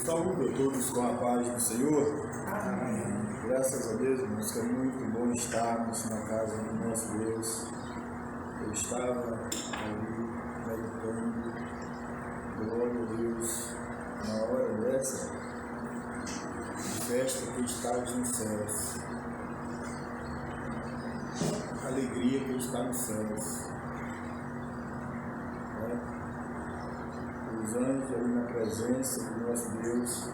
Saúde a todos com a paz do Senhor. Graças a Deus, irmãos, que é muito bom estarmos na casa do nosso Deus. Eu estava ali meditando, glória a Deus, na hora dessa de festa que estás nos céus, alegria que está nos céus. Os anjos ali na presença do nosso Deus,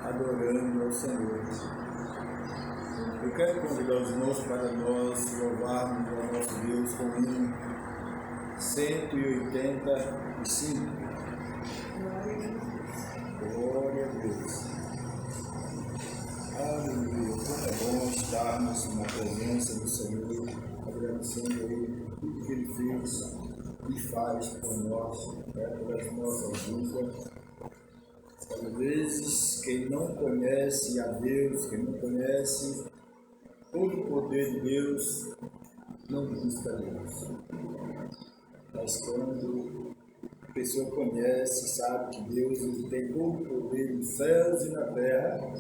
adorando ao Senhor. Eu quero convidar os irmãos para nós louvarmos ao nosso Deus com o hino 185. Glória a Deus. Aleluia. Como é bom estarmos na presença do Senhor, agradecendo a Ele tudo que Ele fez e faz por nós, pelas nossas vidas. Às vezes, quem não conhece a Deus, quem não conhece todo o poder de Deus, não busca Deus. Mas quando a pessoa conhece, sabe que Deus ele tem todo o poder nos céus e na terra,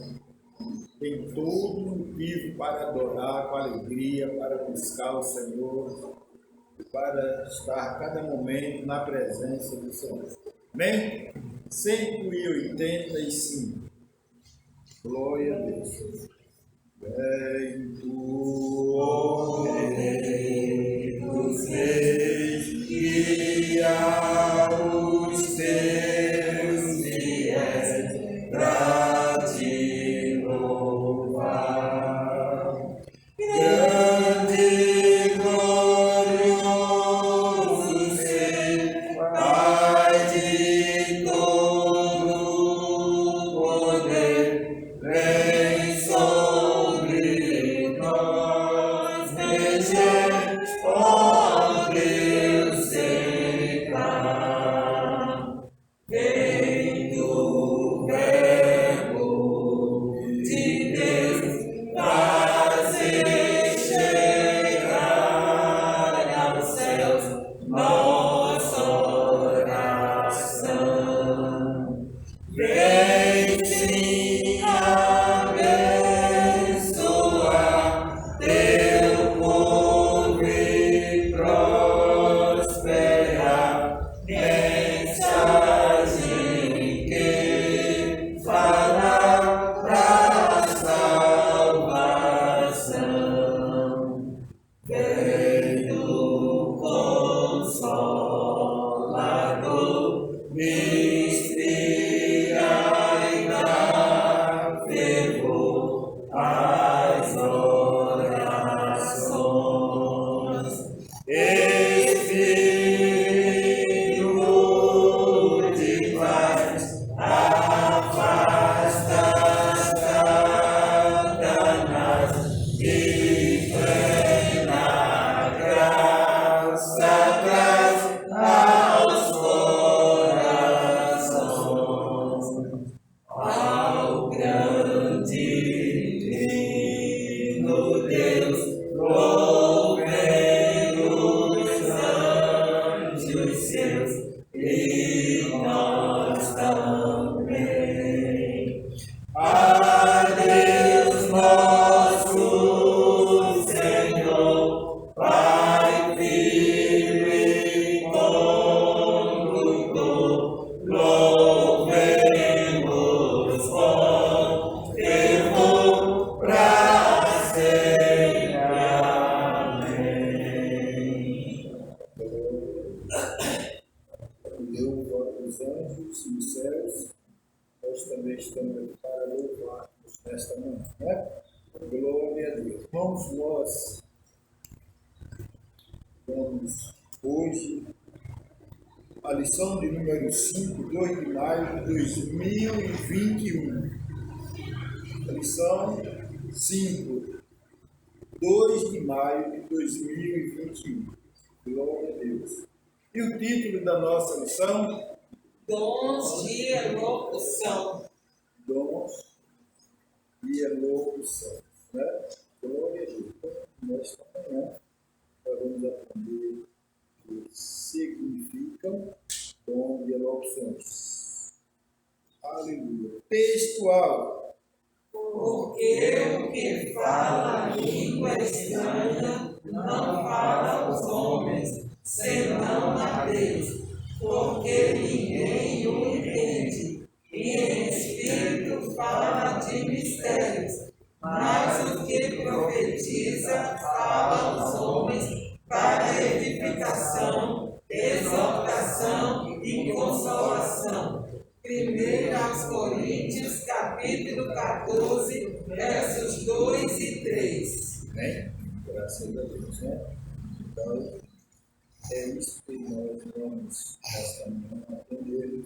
tem todo motivo para adorar com alegria, para buscar o Senhor, para estar a cada momento na presença do Senhor. Amém? 185. Glória a Deus. Vem tu, ó Rei dos Reis, guia os teus fiéis pra te louvar. Grande e glorioso ser, Pai de todo poder, vem sobre nós, mexer, ó Deus, secar. Vem do verbo de Deus, fazer chegar aos céus nossa oração. Vem sim abençoar teu povo e prosperar. Mensagem que fala pra salvação. Vem do Consolador, inspira e dá fervor às orações. Espírito de paz, afasta Satanás e plena graça traz aos corações. Ao grande Divino Deus, louvem os anjos seus e nós também. A Deus nosso Senhor, Pai, Filho e Condutor, louvemos com fervor pra sempre. Amém. Deus, os anjos e os céus, nós também estamos aqui para louvar-nos nesta manhã, né? Glória a Deus. Irmãos, nós vamos hoje a lição de número 5, 2 de maio de 2021. A lição 5, 2 de maio de 2021. Glória a Deus. E o título da nossa lição? Dons de elocução. Dons de elocução, né? Glória a Deus. Nesta manhã, nós vamos aprender o que significam dons de elocuções. Aleluia. textual. Porque o que fala língua estranha não fala aos homens, senão a Deus, porque ninguém o entende. E em espírito fala de mistérios, mas o que profetiza fala aos homens para edificação, exortação e consolação. 1 Coríntios, capítulo 14, versos 2 e 3. Amém? Graças a Deus, né? Então, é isso que nós vamos esta manhã aprender.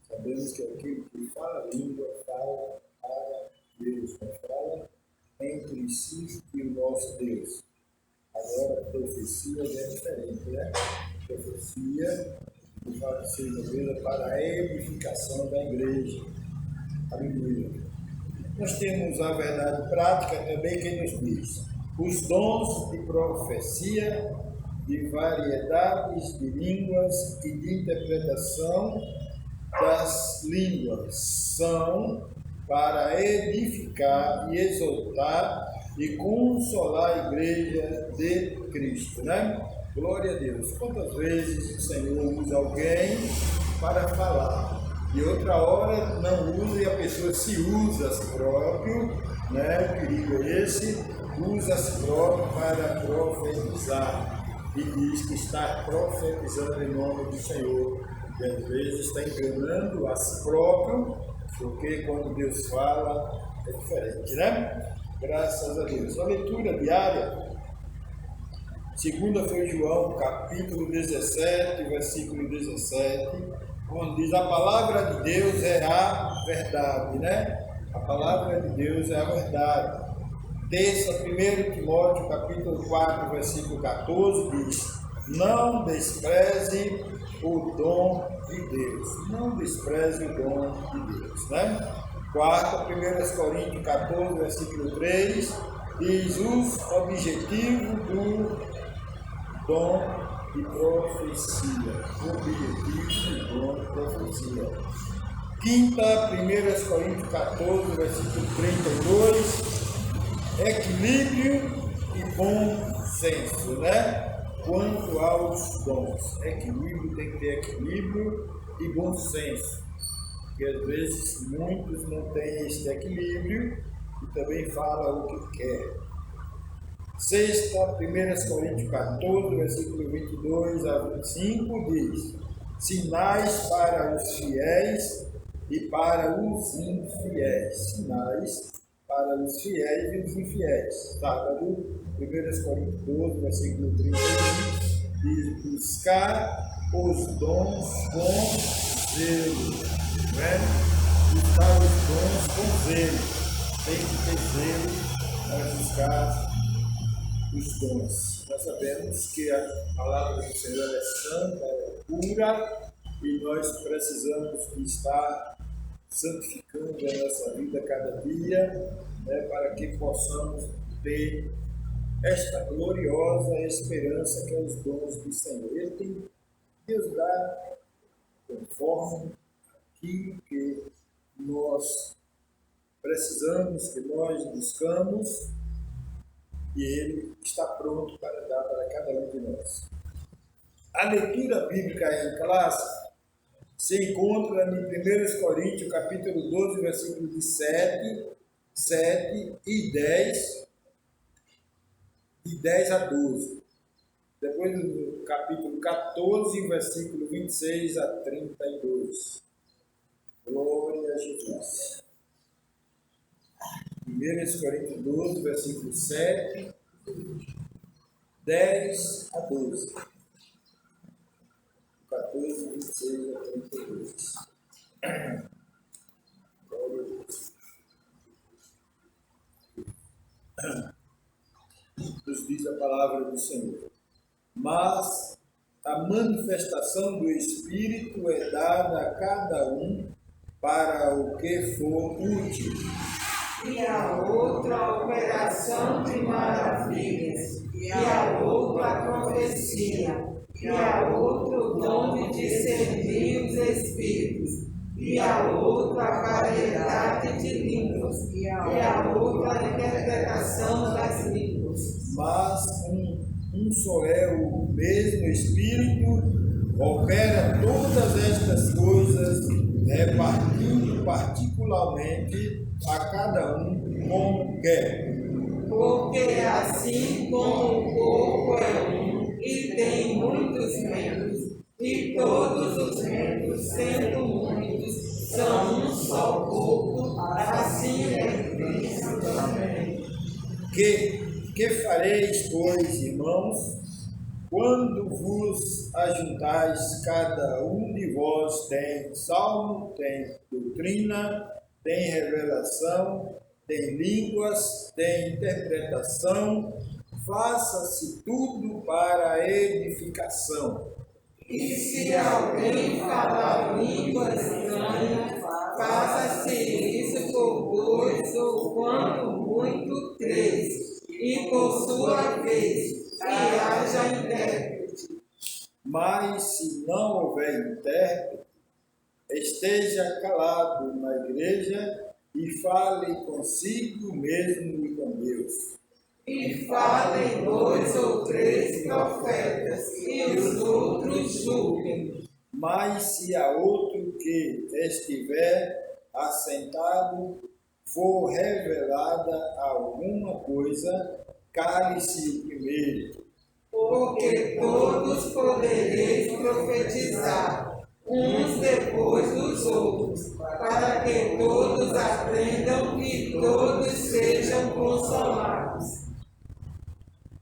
Sabemos que aquele que fala a língua fala para Deus, não fala entre si e o nosso Deus. Agora, profecia é diferente, né? Profecia, o fato de ser movida para a edificação da igreja. Aleluia. Nós temos a verdade prática também que nos diz: os dons de profecia, de variedades de línguas e de interpretação das línguas são para edificar e exortar e consolar a igreja de Cristo, né? Glória a Deus. Quantas vezes o Senhor usa alguém para falar e outra hora não usa e a pessoa se usa a si próprio, né? O perigo é esse, usa a si próprio para profetizar e diz que está profetizando em nome do Senhor e às vezes está enganando a si próprio, porque quando Deus fala é diferente, né? Graças a Deus. A leitura diária, segunda foi João, capítulo 17, versículo 17, onde diz: a palavra de Deus é a verdade, né? A palavra de Deus é a verdade. Terça, 1 Timóteo, capítulo 4, versículo 14, diz: não despreze o dom de Deus. Não despreze o dom de Deus, né? Quarta, 1 Coríntios 14, versículo 3, diz os objetivos do dom de profecia. O objetivo do dom de profecia. Quinta, 1 Coríntios 14, versículo 32, equilíbrio e bom senso, né? Quanto aos dons, equilíbrio, tem que ter equilíbrio e bom senso, porque às vezes muitos não têm este equilíbrio e também falam o que quer. Sexta, 1 Coríntios 14, versículo 22 a 25, diz: sinais para os fiéis e para os infiéis. Sinais para os fiéis e os infiéis. Sábado, 1 Coríntios 12, versículo 31, diz: buscar os dons com zelo. Né? Buscar os dons com zelo. Tem que ter zelo para buscar os dons. Nós sabemos que a palavra do Senhor é santa, é pura, e nós precisamos de estar santificando a nossa vida cada dia, né, para que possamos ter esta gloriosa esperança que é os dons do Senhor. Ele tem, Deus dá conforme aquilo que nós precisamos, que nós buscamos, e Ele está pronto para dar para cada um de nós. A leitura bíblica em classe se encontra em 1 Coríntios, capítulo 12, versículos de 7 e 10, de 10 a 12. Depois do capítulo 14, versículo 26 a 32. Glória a Jesus. 1 Coríntios 12, versículo 7, 10 a 12. 14, 26 a 32. Glória a Deus. Nos diz a palavra do Senhor: mas a manifestação do Espírito é dada a cada um para o que for útil. E a outra a operação de maravilhas, e a outra a profecia, e a outra o dom de discernir os espíritos, e a outra a variedade de línguas, e a outra a interpretação das línguas. Mas um só é o mesmo Espírito, opera todas estas coisas, repartindo particularmente a cada um como quer. Porque assim como o corpo é um e tem muitos membros, e todos os membros, sendo muitos, são um só corpo, assim é Cristo também. Que fareis, pois, irmãos, quando vos ajuntais, cada um de vós tem salmo, tem doutrina, tem revelação, tem línguas, tem interpretação, faça-se tudo para a edificação. E se alguém falar línguas estranhas, faça-se isso por 2 ou quanto muito 3, e por sua vez, que haja intérprete. Mas se não houver intérprete, esteja calado na igreja e fale consigo mesmo e com Deus. E falem 2 ou 3 profetas, e os outros julguem. Mas se a outro que estiver assentado for revelada alguma coisa, cale-se o primeiro. Porque todos podereis profetizar, uns depois dos outros, para que todos aprendam e todos sejam consolados.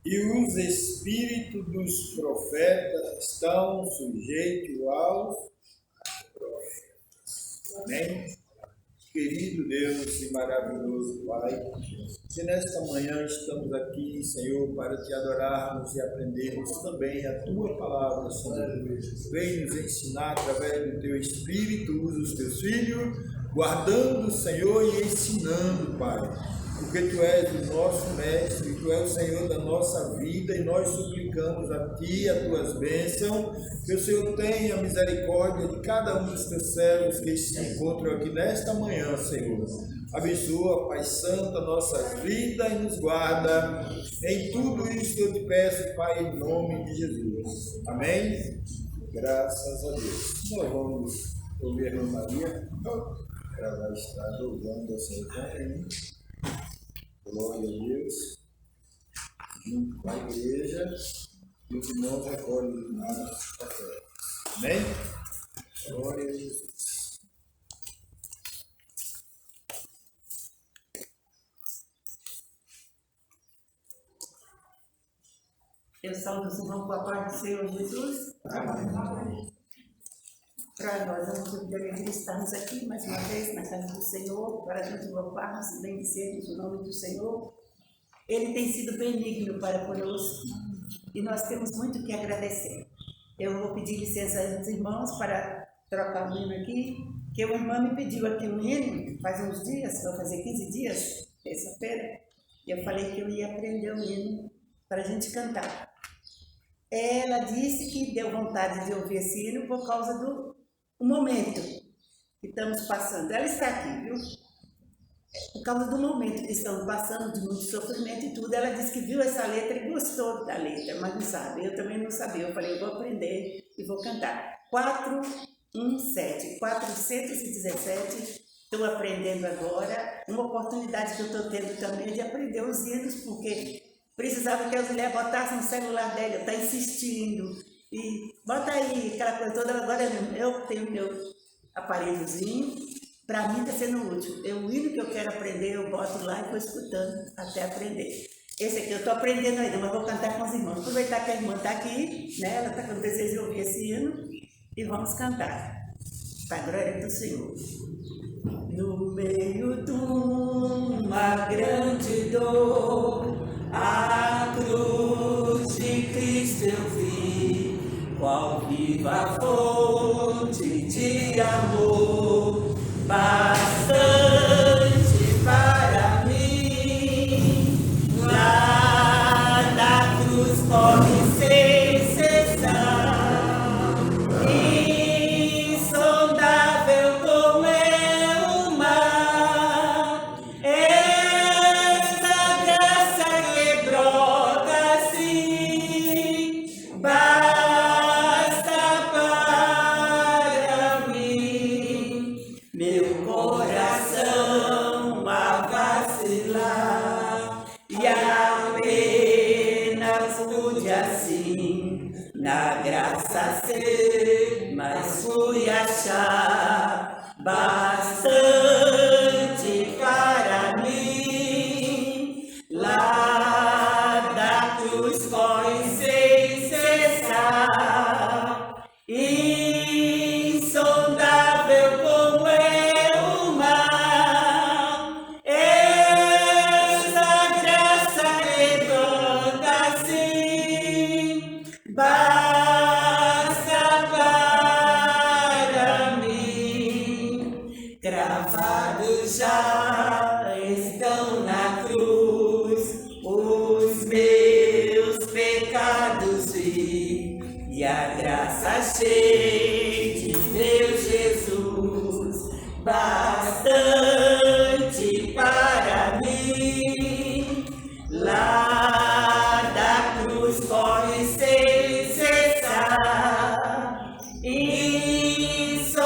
E os espíritos dos profetas estão sujeitos aos profetas. Amém? Querido Deus e maravilhoso Pai, que nesta manhã estamos aqui, Senhor, para te adorarmos e aprendermos também a tua palavra, Senhor. Vem nos ensinar através do teu Espírito, usa os teus filhos, guardando, Senhor, e ensinando, Pai. Porque Tu és o nosso mestre, Tu és o Senhor da nossa vida e nós suplicamos a Ti, as Tuas bênçãos, que o Senhor tenha misericórdia de cada um dos Teus servos que se encontram aqui nesta manhã, Senhor. Abençoa, Pai Santo, a nossa vida e nos guarda. Em tudo isso eu te peço, Pai, em nome de Jesus. Amém? Graças a Deus. Nós vamos ouvir a irmã Maria. Ela vai estar louvando o Senhor também. Glória a Deus, junto com a igreja, e os irmãos recolhem os cafés. Amém? Glória a Jesus. Eu saúdo os irmãos com a paz do Senhor Jesus. Amém. Para nós, vamos obviamente estarmos aqui mais uma vez na casa do Senhor, para a gente louvarmos e bendicermos o nome do Senhor. Ele tem sido benigno para conosco e nós temos muito que agradecer. Eu vou pedir licença aos irmãos para trocar o hino aqui, que o irmão me pediu aqui um hino, faz uns dias, vai fazer 15 dias, terça-feira, e eu falei que eu ia aprender o hino para a gente cantar. Ela disse que deu vontade de ouvir esse hino por causa do momento que estamos passando. Ela está aqui, viu? Por causa do momento que estamos passando, de muito sofrimento e tudo. Ela disse que viu essa letra e gostou da letra, mas não sabe. Eu também não sabia. Eu falei, eu vou aprender e vou cantar. 417, 417. Estou aprendendo agora. Uma oportunidade que eu estou tendo também de aprender os hinos, porque precisava que as mulheres botassem no celular dela. Está insistindo. E bota aí aquela coisa toda. Agora eu tenho meu aparelhozinho. Para mim está sendo útil. O hino que eu quero aprender, eu boto lá e vou escutando até aprender. Esse aqui eu estou aprendendo ainda, mas vou cantar com os irmãos. Aproveitar que a irmã está aqui, né? Ela está com desejo de ouvir esse hino e vamos cantar. Para a glória do Senhor. No meio de uma grande dor, a cruz de Cristo eu vi, qual viva fonte de amor, bastante para mim. Lá na cruz corre sem cessar, insondável como graça ser, mas fui achar bastante para mim. Lá da cruz corre sem cessar, insondável como é o mar. Essa graça que brota assim, basta para mim. Cravados já estão na cruz os meus pecados e a graça cheia de Deus Jesus, bastante para mim. Lá da cruz corre sem cessar, insondável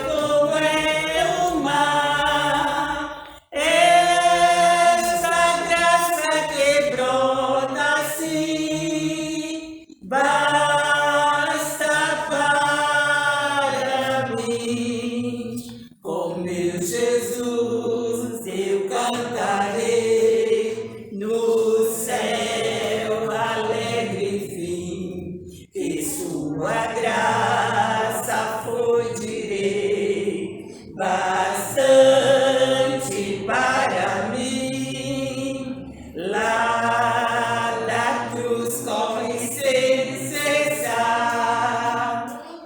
como é o mar. Essa graça que brota assim, basta para mim. Com meu Jesus eu cantarei no céu alegre fim, que sua graça foi direi, bastante para mim. Lá da cruz corre sem cessar,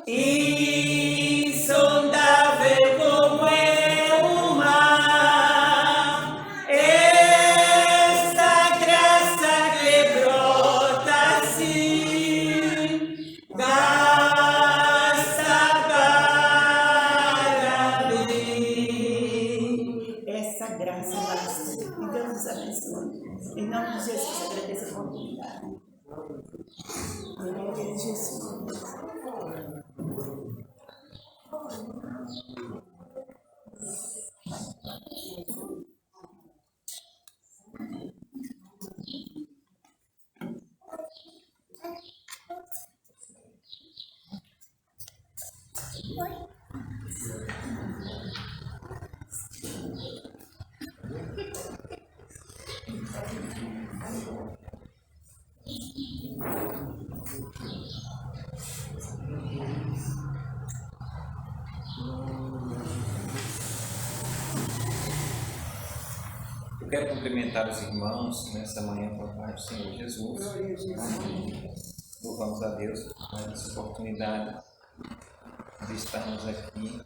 insondável como é o mar. Esta graça que brota assim, basta para mim. Essa graça basta. E Deus nos abençoe. Em nome de Jesus, agradeço a oportunidade. Em nome de Jesus. Eu quero cumprimentar os irmãos nessa manhã com a paz do Senhor Jesus. Louvamos a Deus por essa oportunidade de estarmos aqui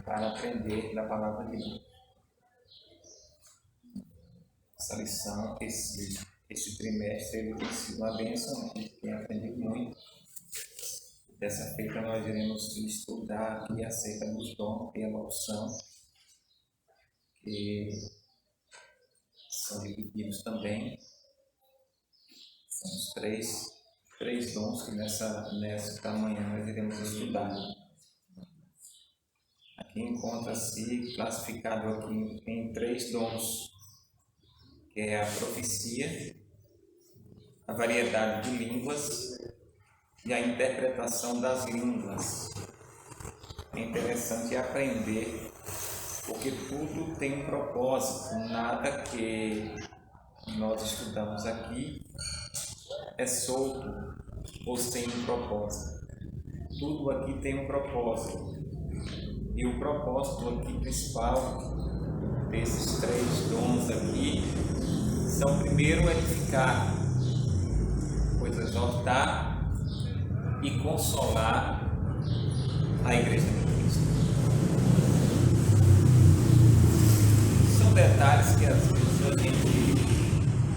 para aprender da palavra de Deus. Essa lição, esse trimestre, ele tem sido uma bênção, a gente tem aprendido muito. Dessa feita nós iremos estudar aqui acerca dos dons e a opção, que são divididos também. São os três dons que nesta manhã nós iremos estudar. Aqui encontra-se classificado aqui em 3 dons, que é a profecia, a variedade de línguas e a interpretação das línguas. É interessante aprender, porque tudo tem um propósito, nada que nós estudamos aqui é solto ou sem um propósito. Tudo aqui tem um propósito. E o propósito aqui principal desses 3 dons aqui são, primeiro, edificar, depois exortar e consolar a Igreja de Cristo. São detalhes que às vezes a gente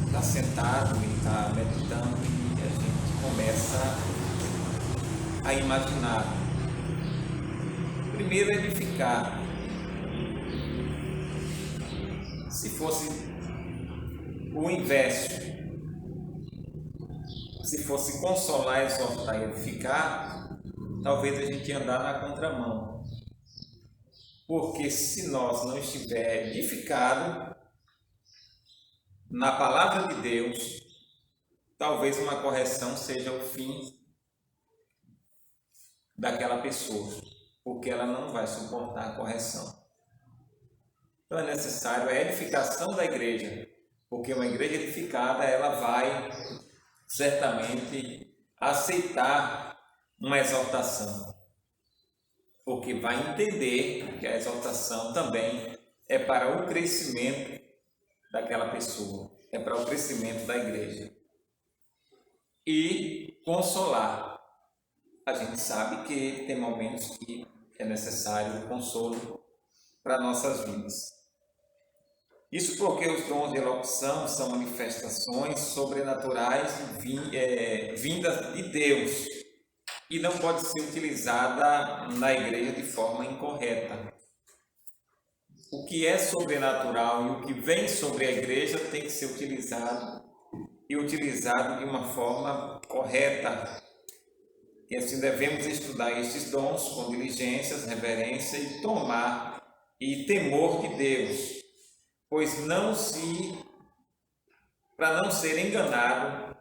está sentado e está meditando e a gente começa a imaginar. Primeiro, edificar. Se fosse o inverso, se fosse consolar, exortar e edificar, talvez a gente ia andar na contramão. Porque se nós não estiver edificado na palavra de Deus, talvez uma correção seja o fim daquela pessoa, porque ela não vai suportar a correção. Então é necessário a edificação da igreja, porque uma igreja edificada, ela vai certamente aceitar uma exortação, porque vai entender que a exortação também é para o crescimento daquela pessoa, é para o crescimento da igreja. E consolar. A gente sabe que tem momentos que é necessário o consolo para nossas vidas. Isso porque os dons de elocução são manifestações sobrenaturais vindas de Deus e não pode ser utilizada na igreja de forma incorreta. O que é sobrenatural e o que vem sobre a igreja tem que ser utilizado de uma forma correta. E assim devemos estudar estes dons com diligência, reverência e temor de Deus, pois para não ser enganado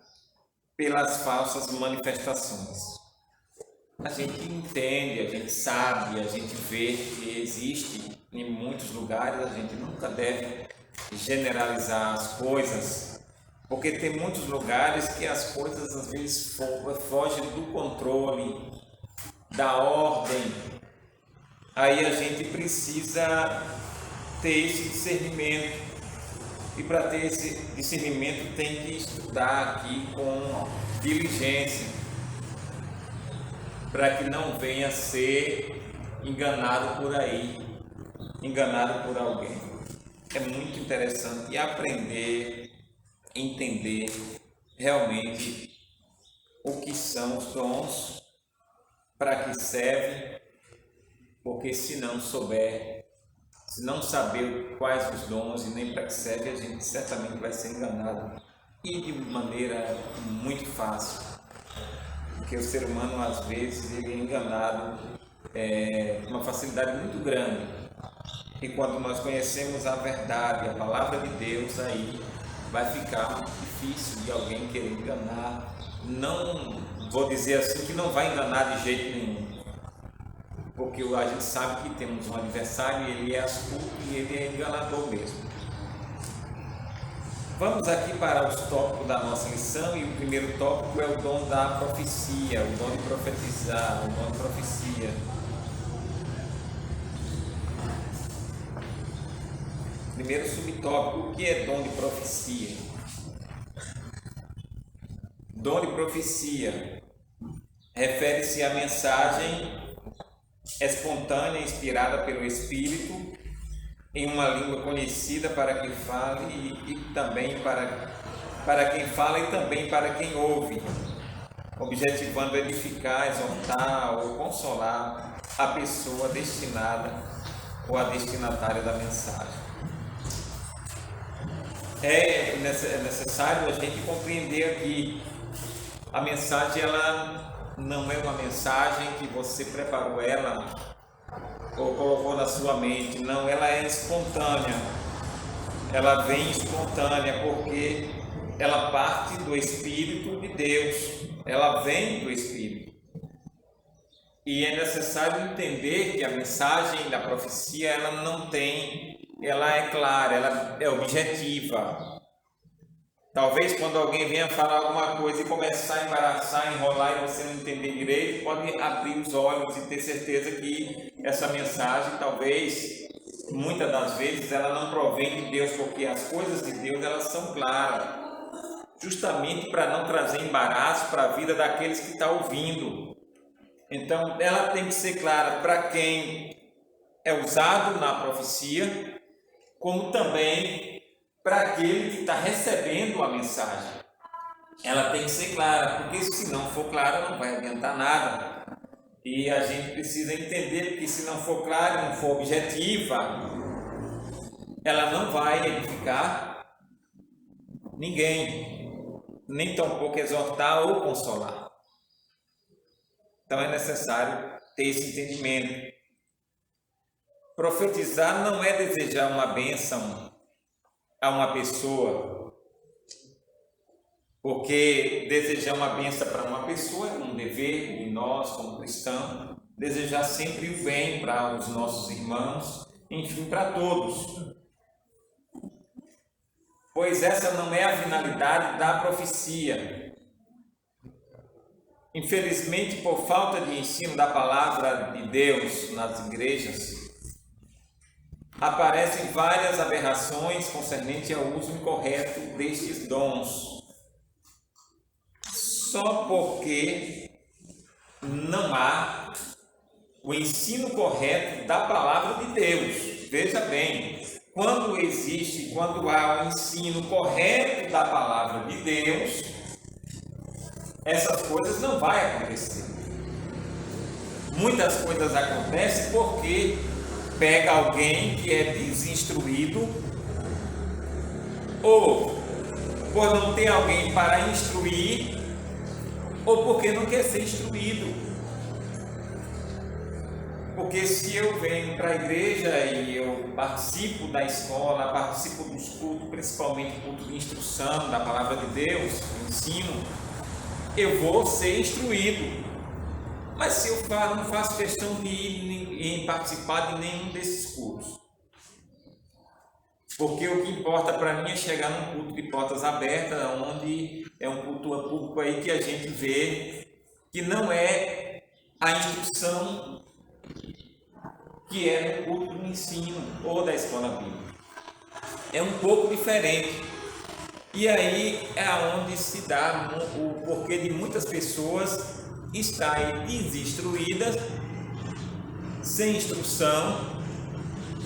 pelas falsas manifestações. A gente entende, a gente sabe, a gente vê que existe em muitos lugares, a gente nunca deve generalizar as coisas, porque tem muitos lugares que as coisas às vezes fogem do controle, da ordem. Aí a gente precisa ter esse discernimento, e para ter esse discernimento tem que estudar aqui com diligência, para que não venha a ser enganado por aí, enganado por alguém. É muito interessante aprender, entender realmente o que são os dons, para que servem, porque se não saber quais os dons e nem para que serve, a gente certamente vai ser enganado, e de maneira muito fácil, porque o ser humano às vezes ele é enganado com uma facilidade muito grande, e quando nós conhecemos a verdade, a palavra de Deus, aí vai ficar muito difícil de alguém querer enganar. Não vou dizer assim que não vai enganar de jeito nenhum, porque a gente sabe que temos um adversário, ele é astuto e ele é enganador mesmo. Vamos aqui para os tópicos da nossa lição, e o primeiro tópico é o dom da profecia, o dom de profetizar, o dom de profecia. Primeiro subtópico, o que é dom de profecia? Dom de profecia refere-se à mensagem espontânea, inspirada pelo Espírito, em uma língua conhecida para quem fala e também para quem fala e também para quem ouve, objetivando edificar, exortar ou consolar a pessoa destinada ou a destinatária da mensagem. É necessário a gente compreender que a mensagem ela não é uma mensagem que você preparou ela ou colocou na sua mente, não, ela é espontânea, ela vem espontânea porque ela parte do Espírito de Deus, ela vem do Espírito. E é necessário entender que a mensagem da profecia ela é clara, ela é objetiva. Talvez quando alguém venha falar alguma coisa e começar a embaraçar, enrolar e você não entender direito, pode abrir os olhos e ter certeza que essa mensagem, talvez, muitas das vezes, ela não provém de Deus, porque as coisas de Deus, elas são claras, justamente para não trazer embaraço para a vida daqueles que estão ouvindo. Então, ela tem que ser clara para quem é usado na profecia, como também para aquele que está recebendo a mensagem. Ela tem que ser clara, porque se não for clara não vai adiantar nada. E a gente precisa entender que se não for clara, não for objetiva, ela não vai edificar ninguém, nem tampouco exortar ou consolar. Então é necessário ter esse entendimento. Profetizar não é desejar uma bênção a uma pessoa, Porque desejar uma bênção para uma pessoa é um dever de nós, como cristãos, desejar sempre o bem para os nossos irmãos, enfim, para todos. Pois essa não é a finalidade da profecia. Infelizmente, por falta de ensino da palavra de Deus nas igrejas, aparecem várias aberrações concernentes ao uso incorreto destes dons. Só porque não há o ensino correto da palavra de Deus. Veja bem, quando há o ensino correto da palavra de Deus, essas coisas não vão acontecer. Muitas coisas acontecem porque pega alguém que é desinstruído, ou por não ter alguém para instruir, ou porque não quer ser instruído. Porque se eu venho para a igreja e eu participo da escola, participo dos cultos, principalmente culto de instrução da palavra de Deus, ensino, eu vou ser instruído. Mas se eu não faço questão de ir participar de nenhum desses cultos, porque o que importa para mim é chegar num culto de portas abertas, onde é um culto público aí que a gente vê que não é a instrução que é no culto do ensino ou da escola bíblica. É um pouco diferente. E aí é onde se dá o porquê de muitas pessoas estarem desinstruídas, sem instrução.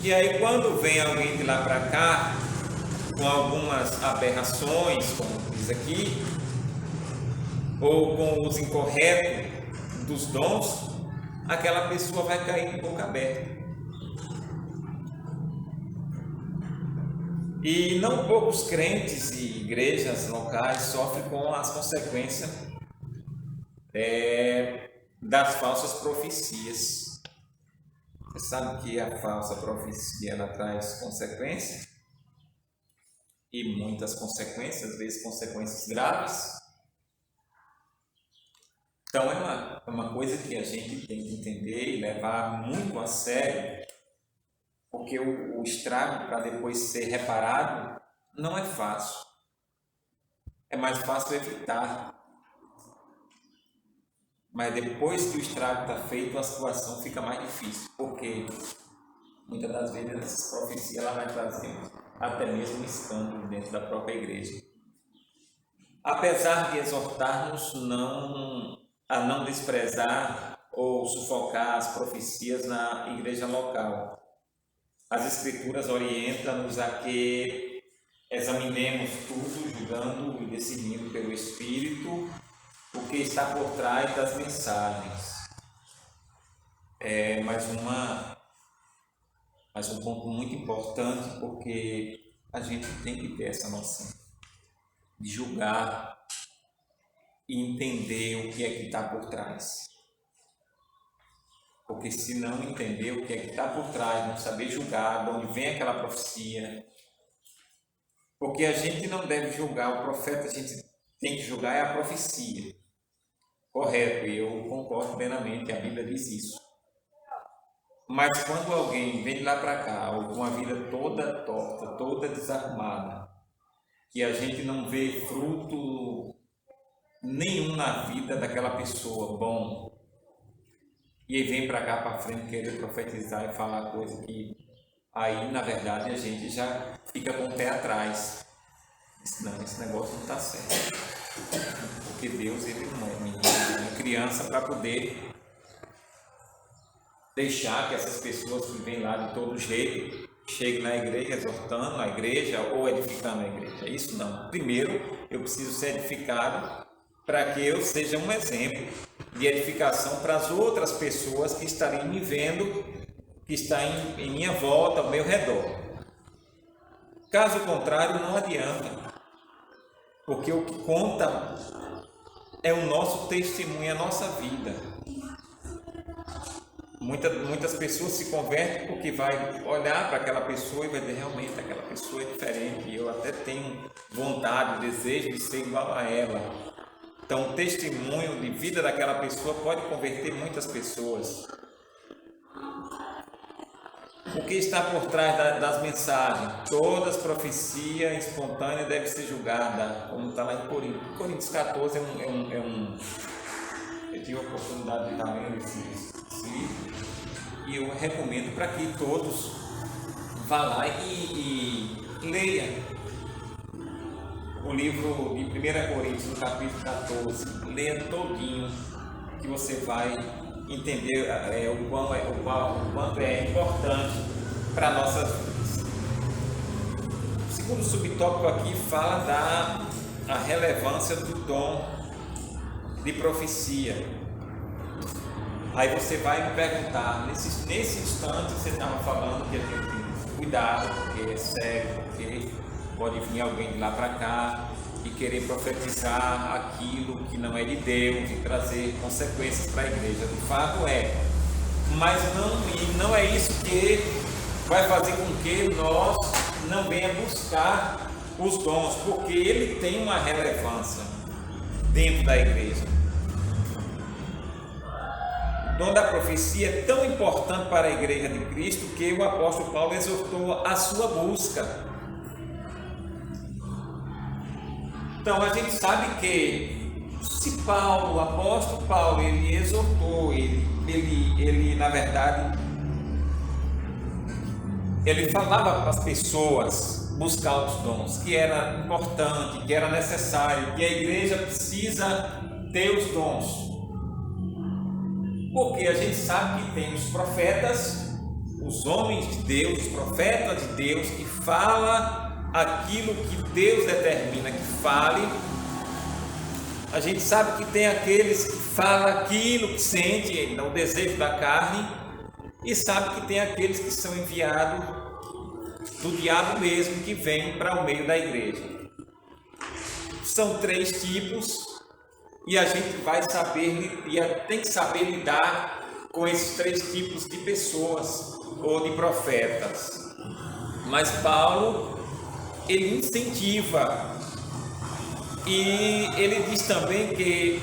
E aí quando vem alguém de lá para cá, com algumas aberrações, como diz aqui, ou com o uso incorreto dos dons, aquela pessoa vai cair de boca aberta. E não poucos crentes e igrejas locais sofrem com as consequências das falsas profecias. Você sabe que a falsa profecia ela traz consequências, e muitas consequências, às vezes consequências graves. Então é uma coisa que a gente tem que entender e levar muito a sério, porque o estrago para depois ser reparado não é fácil. É mais fácil evitar. Mas depois que o estrago está feito, a situação fica mais difícil, porque muitas das vezes essa profecia ela vai trazer até mesmo um escândalo dentro da própria igreja. Apesar de exortarmos a não desprezar ou sufocar as profecias na igreja local, as Escrituras orientam-nos a que examinemos tudo, julgando e decidindo pelo Espírito o que está por trás das mensagens. É mais um ponto muito importante, porque a gente tem que ter essa noção de julgar e entender o que é que está por trás. Porque se não entender o que é que está por trás, não saber julgar de onde vem aquela profecia, porque a gente não deve julgar o profeta, a gente tem que julgar é a profecia. Correto, e eu concordo plenamente, a Bíblia diz isso. Mas quando alguém vem de lá para cá, ou com uma vida toda torta, toda desarrumada, que a gente não vê fruto nenhum na vida daquela pessoa bom, e vem para cá para frente querer profetizar e falar coisa que aí na verdade a gente já fica com o pé atrás. Não, esse negócio não está certo, porque Deus ele não é uma criança para poder deixar que essas pessoas que vêm lá de todo jeito cheguem na igreja exortando a igreja ou edificando a igreja. Isso não. Primeiro eu preciso ser edificado para que eu seja um exemplo de edificação para as outras pessoas que estarem me vendo, que estão em minha volta, ao meu redor. Caso contrário, não adianta, porque o que conta é o nosso testemunho, a nossa vida. Muitas pessoas se convertem porque vai olhar para aquela pessoa e vai dizer, realmente aquela pessoa é diferente, e eu até tenho vontade, desejo de ser igual a ela. Então o testemunho de vida daquela pessoa pode converter muitas pessoas. O que está por trás das mensagens? Todas profecia espontânea deve ser julgada, como está lá em Coríntios. Coríntios 14 eu tive a oportunidade de estar lendo esse livro e eu recomendo para que todos vá lá e leia o livro de 1 Coríntios, no capítulo 14. Leia todinho, que você vai entender o quanto é importante para nossas vidas. O segundo subtópico aqui fala da relevância do dom de profecia. Aí você vai me perguntar, nesse instante você estava falando que eu tenho que ter cuidado, porque é sério, porque pode vir alguém de lá para cá e querer profetizar aquilo que não é de Deus e trazer consequências para a igreja. De fato é, mas não é isso que vai fazer com que nós não venha buscar os dons, porque ele tem uma relevância dentro da igreja. O dom da profecia é tão importante para a igreja de Cristo que o apóstolo Paulo exortou a sua busca. Então a gente sabe que se Paulo, o apóstolo Paulo, ele exortou, ele na verdade, ele falava para as pessoas buscar os dons, que era importante, que era necessário, que a igreja precisa ter os dons. Porque a gente sabe que tem os profetas, os homens de Deus, os profetas de Deus, que falam aquilo que Deus determina que fale. A gente sabe que tem aqueles que falam aquilo que sente, o desejo da carne, e sabe que tem aqueles que são enviados do diabo mesmo, que vem para o meio da igreja. São 3 tipos. E a gente vai saber, tem que saber lidar com esses 3 tipos de pessoas ou de profetas. Mas Paulo, ele incentiva e ele diz também que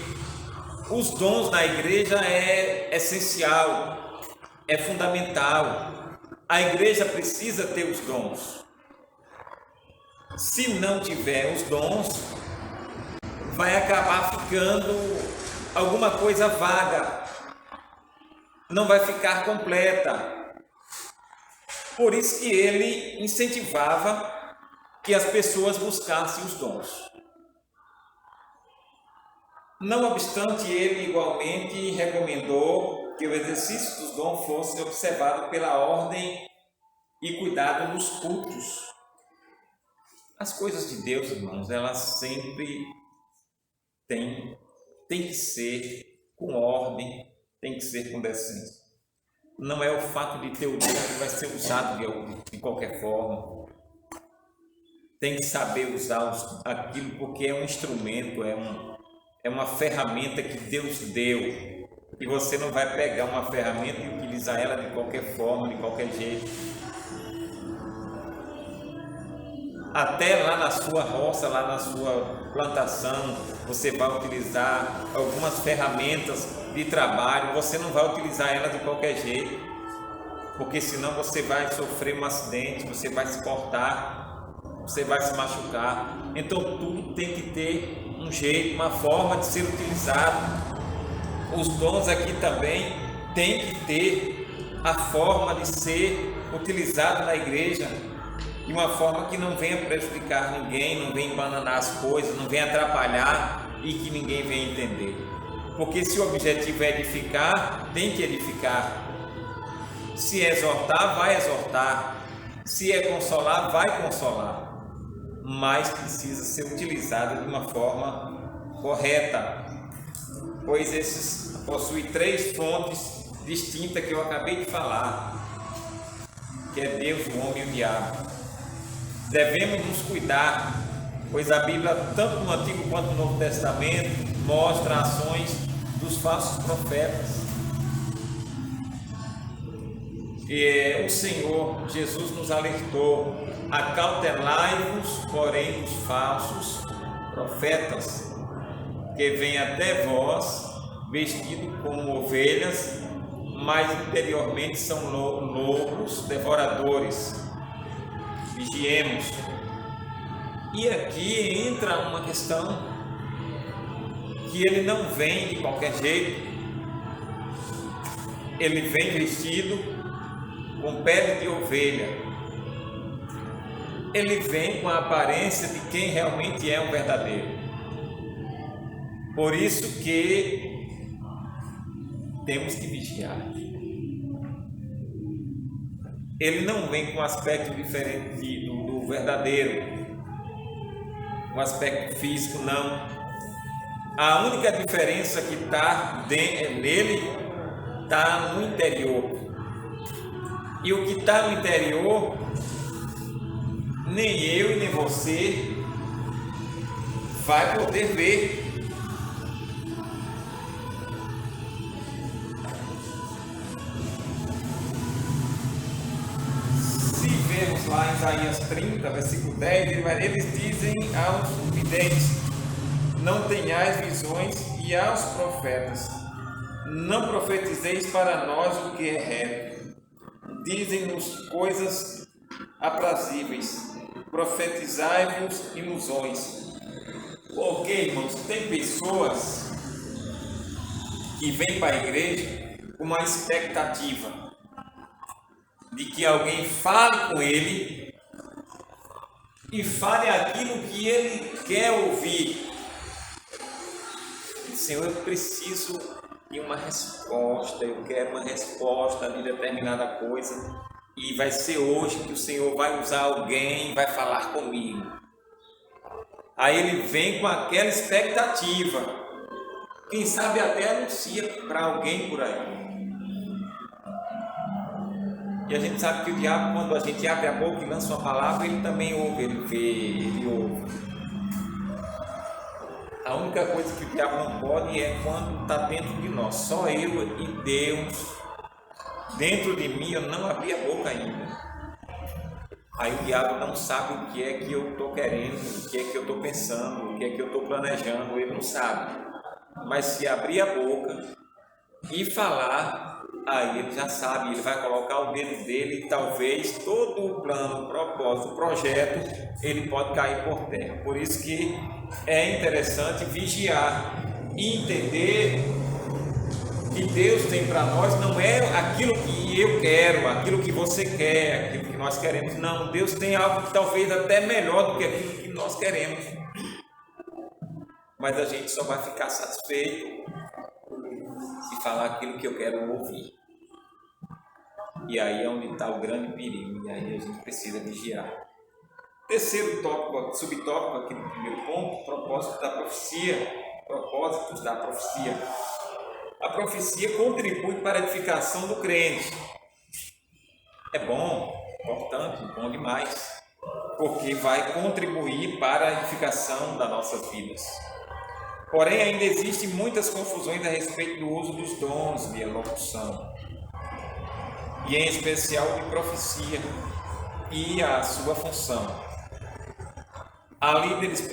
os dons na igreja é essencial, é fundamental. A igreja precisa ter os dons. Se não tiver os dons, vai acabar ficando alguma coisa vaga, não vai ficar completa. Por isso que ele incentivava que as pessoas buscassem os dons. Não obstante, ele igualmente recomendou que o exercício dos dons fosse observado pela ordem e cuidado nos cultos. As coisas de Deus, irmãos, elas sempre tem que ser com ordem, tem que ser com decência. Não é o fato de ter o dom que vai ser usado de qualquer forma. Tem que saber usar aquilo, porque é um instrumento, é uma ferramenta que Deus deu. E você não vai pegar uma ferramenta e utilizar ela de qualquer forma, de qualquer jeito. Até lá na sua roça, lá na sua plantação, você vai utilizar algumas ferramentas de trabalho, você não vai utilizar elas de qualquer jeito, porque senão você vai sofrer um acidente, você vai se cortar, você vai se machucar. Então tudo tem que ter um jeito, uma forma de ser utilizado. Os dons aqui também tem que ter a forma de ser utilizado na igreja, de uma forma que não venha prejudicar ninguém, não venha embananar as coisas, não venha atrapalhar e que ninguém venha entender. Porque se o objetivo é edificar, tem que edificar. Se é exortar, vai exortar. Se é consolar, vai consolar. Mas precisa ser utilizado de uma forma correta, pois esses possuem 3 fontes distintas que eu acabei de falar, que é Deus, o homem e o diabo. Devemos nos cuidar, pois a Bíblia, tanto no Antigo quanto no Novo Testamento, mostra ações dos falsos profetas. o Senhor Jesus nos alertou: acautelai-vos, porém, dos falsos profetas, que vêm até vós vestidos como ovelhas, mas interiormente são lobos devoradores. Vigiemos. E aqui entra uma questão, que ele não vem de qualquer jeito, ele vem vestido com pele de ovelha, ele vem com a aparência de quem realmente é um verdadeiro. Por isso que temos que vigiar. Ele não vem com um aspecto diferente do verdadeiro, um aspecto físico, não. A única diferença que está nele está no interior. E o que está no interior, nem eu e nem você vai poder ver. Se vermos lá em Isaías 30, versículo 10, eles dizem aos videntes: não tenhais visões, e aos profetas: não profetizeis para nós o que é reto. Dizem-nos coisas aprazíveis, profetizai-vos ilusões. Porque, irmãos, tem pessoas que vêm para a igreja com uma expectativa de que alguém fale com ele e fale aquilo que ele quer ouvir. Senhor, eu preciso de uma resposta, eu quero uma resposta de determinada coisa, e vai ser hoje que o Senhor vai usar alguém e vai falar comigo. Aí ele vem com aquela expectativa, quem sabe até anuncia para alguém por aí. E a gente sabe que o diabo, quando a gente abre a boca e lança uma palavra, ele também ouve, ele vê, ele ouve. A única coisa que o diabo não pode é quando está dentro de nós, só eu e Deus. Dentro de mim eu não abri a boca ainda. Aí o diabo não sabe o que é que eu estou querendo, o que é que eu estou pensando, o que é que eu estou planejando, ele não sabe. Mas se abrir a boca e falar, aí ele já sabe, ele vai colocar o dedo dele e talvez todo o plano, o propósito, o projeto, ele pode cair por terra. Por isso que é interessante vigiar e entender que Deus tem para nós não é aquilo que eu quero, aquilo que você quer, aquilo que nós queremos. Não, Deus tem algo talvez até melhor do que aquilo que nós queremos. Mas a gente só vai ficar satisfeito se falar aquilo que eu quero ouvir. E aí é onde está o grande perigo, e aí a gente precisa vigiar. Terceiro tópico, subtópico aqui no primeiro ponto, propósitos da profecia. A profecia contribui para a edificação do crente. É bom, importante, bom demais, porque vai contribuir para a edificação das nossas vidas. Porém, ainda existem muitas confusões a respeito do uso dos dons de elocução, e em especial de profecia e a sua função. Há líderes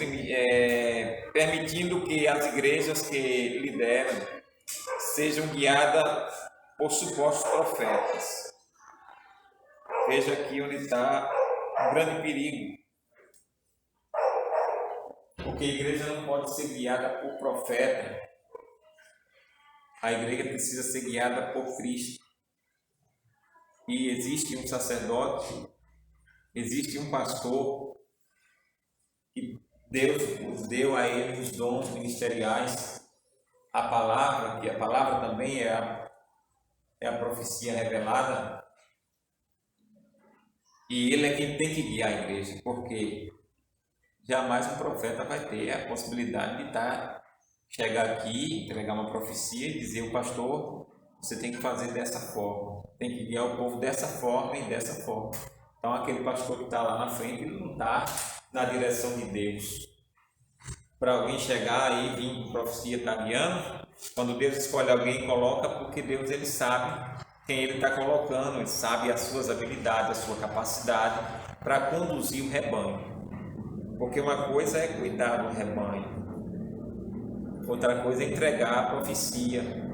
permitindo que as igrejas que lideram sejam guiadas por supostos profetas. Veja aqui onde está um grande perigo. Porque a igreja não pode ser guiada por profeta. A igreja precisa ser guiada por Cristo. E existe um sacerdote, existe um pastor, que Deus deu a ele os dons ministeriais, a palavra, que a palavra também é a profecia revelada, e ele é quem tem que guiar a igreja, porque jamais um profeta vai ter a possibilidade de chegar aqui, entregar uma profecia e dizer: o pastor, você tem que fazer dessa forma, tem que guiar o povo dessa forma e dessa forma. Então aquele pastor que está lá na frente, ele não está na direção de Deus. Para alguém chegar aí e vir com profecia, está guiando. Quando Deus escolhe alguém, coloca, porque Deus ele sabe quem ele está colocando, ele sabe as suas habilidades, a sua capacidade para conduzir o rebanho. Porque uma coisa é cuidar do rebanho, outra coisa é entregar a profecia.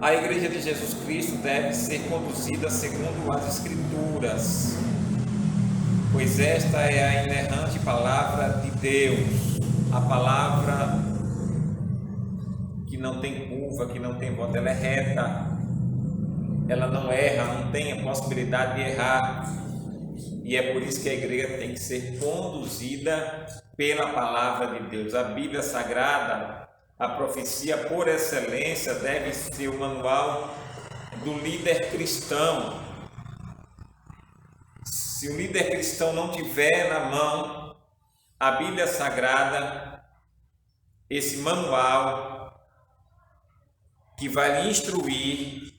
A Igreja de Jesus Cristo deve ser conduzida segundo as Escrituras, pois esta é a inerrante palavra de Deus, a palavra que não tem curva, que não tem volta, ela é reta, ela não erra, não tem a possibilidade de errar, e é por isso que a igreja tem que ser conduzida pela palavra de Deus. A Bíblia Sagrada, a profecia por excelência, deve ser o manual do líder cristão. Se o líder cristão não tiver na mão a Bíblia Sagrada, esse manual que vai lhe instruir,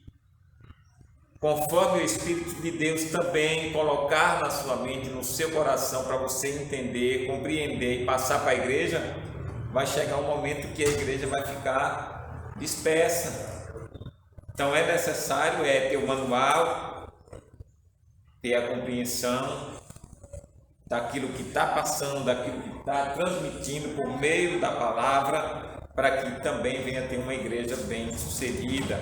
conforme o Espírito de Deus também colocar na sua mente, no seu coração, para você entender, compreender e passar para a igreja, vai chegar um momento que a igreja vai ficar dispersa. Então é necessário ter o manual, ter a compreensão daquilo que está passando, daquilo que está transmitindo por meio da palavra, para que também venha ter uma igreja bem sucedida.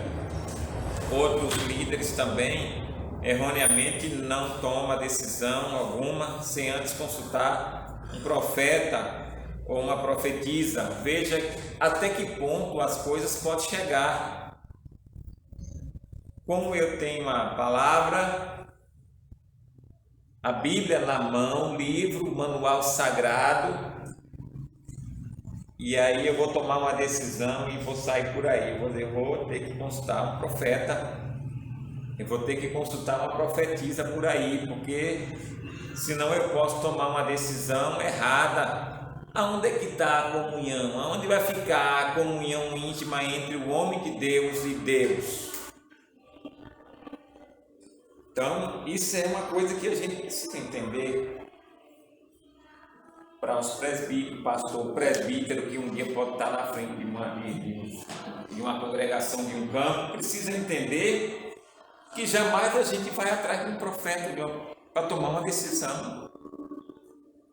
Outros líderes também, erroneamente, não tomam decisão alguma sem antes consultar um profeta ou uma profetisa. Veja até que ponto as coisas podem chegar. Como eu tenho a palavra, a Bíblia na mão, livro, manual sagrado, e aí eu vou tomar uma decisão e vou sair por aí, eu vou ter que consultar um profeta, eu vou ter que consultar uma profetisa por aí, porque senão eu posso tomar uma decisão errada. Aonde é que está a comunhão? Aonde vai ficar a comunhão íntima entre o homem de Deus e Deus? Então, isso é uma coisa que a gente precisa entender. Para os presbíteros, pastor, presbítero, que um dia pode estar na frente de uma congregação, de um campo, precisa entender que jamais a gente vai atrás de um profeta para tomar uma decisão,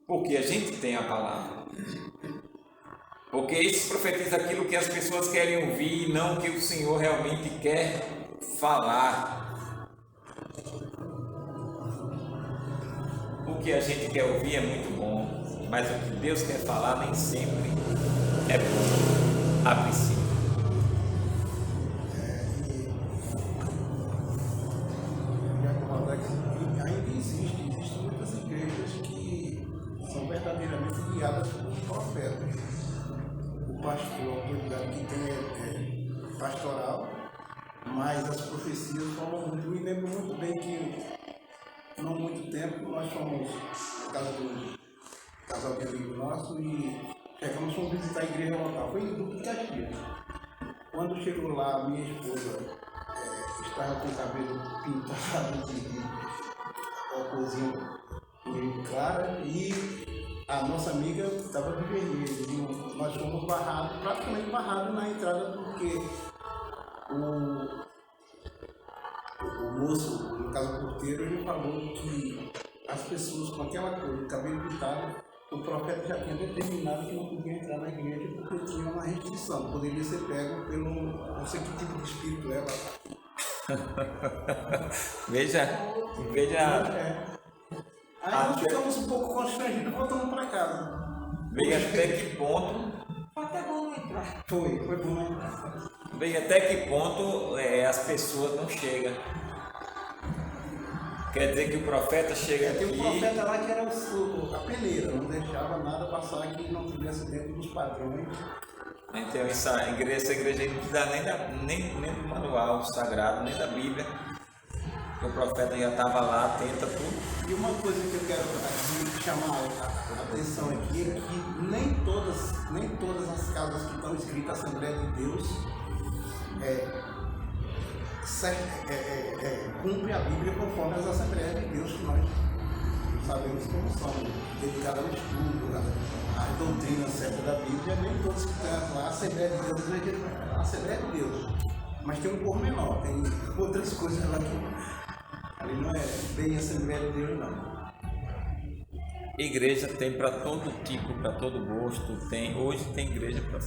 porque a gente tem a palavra, porque isso profetiza aquilo que as pessoas querem ouvir e não o que o Senhor realmente quer falar. O que a gente quer ouvir é muito bom, mas o que Deus quer falar nem sempre é bom, a princípio. Ainda existem muitas igrejas que são verdadeiramente guiadas por profetas. O pastor, a autoridade que tem é pastoral, mas as profecias falam muito. Me lembro muito bem que, não há muito tempo, nós fomos na casa do casal de amigo nosso e chegamos, fomos visitar a igreja local, foi em Duque de Caxias. Quando chegou lá, minha esposa estava com o cabelo pintado de corzinho meio clara e a nossa amiga estava de vermelho. E nós fomos barrados, praticamente barrados na entrada, porque o moço, no caso o porteiro, ele falou que as pessoas com aquela cor de cabelo pintado, o profeta já tinha determinado que não podia entrar na igreja porque tinha uma restrição, poderia ser pego pelo, não sei que tipo de espírito é lá. Veja. Aí nós ficamos um pouco constrangidos, voltando para casa. Veja até que ponto. Até bom entrar. Foi bom entrar. Veja até que ponto as pessoas não chegam. Quer dizer que o profeta chega aqui. Tem um profeta lá que era a peneira, não deixava nada passar que não tivesse dentro dos padrões. Então essa igreja não precisa nem do manual sagrado, nem da Bíblia. O profeta já estava lá, atento a tudo. E uma coisa que eu quero chamar a atenção aqui é que nem todas as casas que estão escritas Assembleia de Deus cumpre a Bíblia conforme as Assembleias de Deus que nós sabemos como são, dedicadas ao estudo, às doutrinas certas da Bíblia. Nem todos que estão lá, a Assembleia de Deus, a Assembleia de Deus. Mas tem um pormenor, tem outras coisas lá que ali não é bem Assembleia de Deus, não. Igreja tem para todo tipo, para todo gosto. Hoje tem igreja para.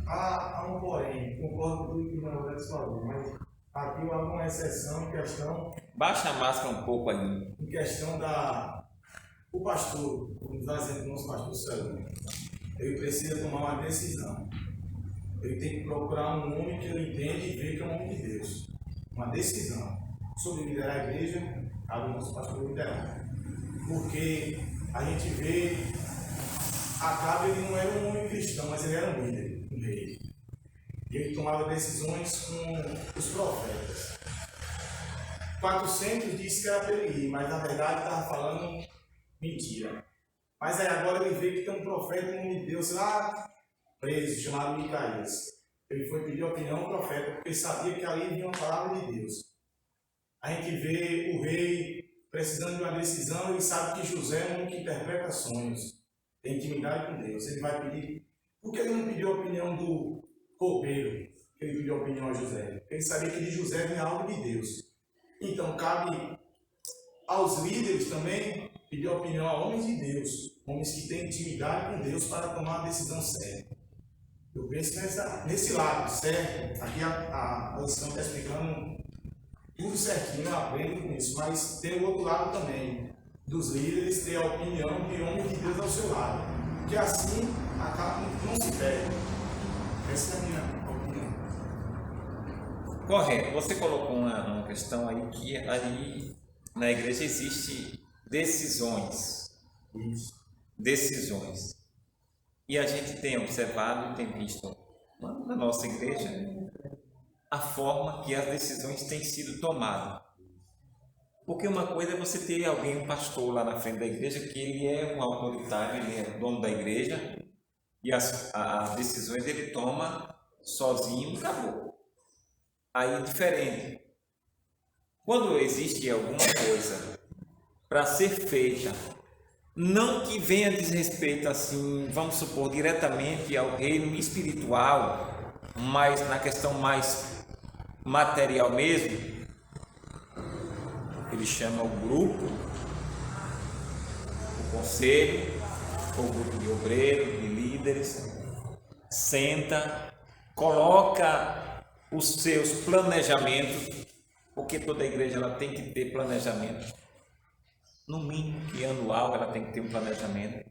Há um porém, concordo com o que o Alex falou, mas aqui há uma exceção Baixa a máscara um pouco aí. em questão da. O pastor, vamos dar exemplo do nosso pastor Célio, ele precisa tomar uma decisão. Ele tem que procurar um nome que ele entende e vê que é o nome de Deus. Uma decisão sobre liderar a igreja, cabe ao nosso pastor liderar. Porque a gente vê, Acabe ele não era um homem cristão, mas ele era um líder, um rei. E ele tomava decisões com os profetas. 400 disse que era para ele ir, mas na verdade estava falando mentira. Mas aí agora ele vê que tem um profeta em nome de Deus lá preso, chamado Micaías. Ele foi pedir opinião ao profeta, porque sabia que ali vinha uma palavra de Deus. A gente vê o rei precisando de uma decisão, ele sabe que José é um que interpreta sonhos, tem intimidade com Deus. Ele vai pedir. Por que ele não pediu a opinião do copeiro? Ele pediu a opinião a José. Ele sabia que de José vinha algo de Deus. Então cabe aos líderes também pedir a opinião a homens de Deus, homens que têm intimidade com Deus para tomar a decisão certa. Eu penso nesse lado, certo? Aqui a lição está explicando tudo certinho, eu aprendo com isso, mas tem o outro lado também, dos líderes ter a opinião de homem de Deus ao seu lado, que assim acaba não se perde. Essa é a minha opinião. Correto. Você colocou uma questão aí que ali na igreja existe decisões. Isso. Decisões. E a gente tem observado e tem visto na nossa igreja a forma que as decisões têm sido tomadas. Porque uma coisa é você ter alguém, um pastor lá na frente da igreja, que ele é um autoritário, ele é dono da igreja, e as decisões ele toma sozinho e acabou. Aí é diferente. Quando existe alguma coisa para ser feita, não que venha desrespeito assim, vamos supor, diretamente ao reino espiritual, mas na questão mais material mesmo, ele chama o grupo, o conselho, o grupo de obreiros, de líderes, senta, coloca os seus planejamentos, porque toda igreja ela tem que ter planejamento, no mínimo que anual ela tem que ter um planejamento,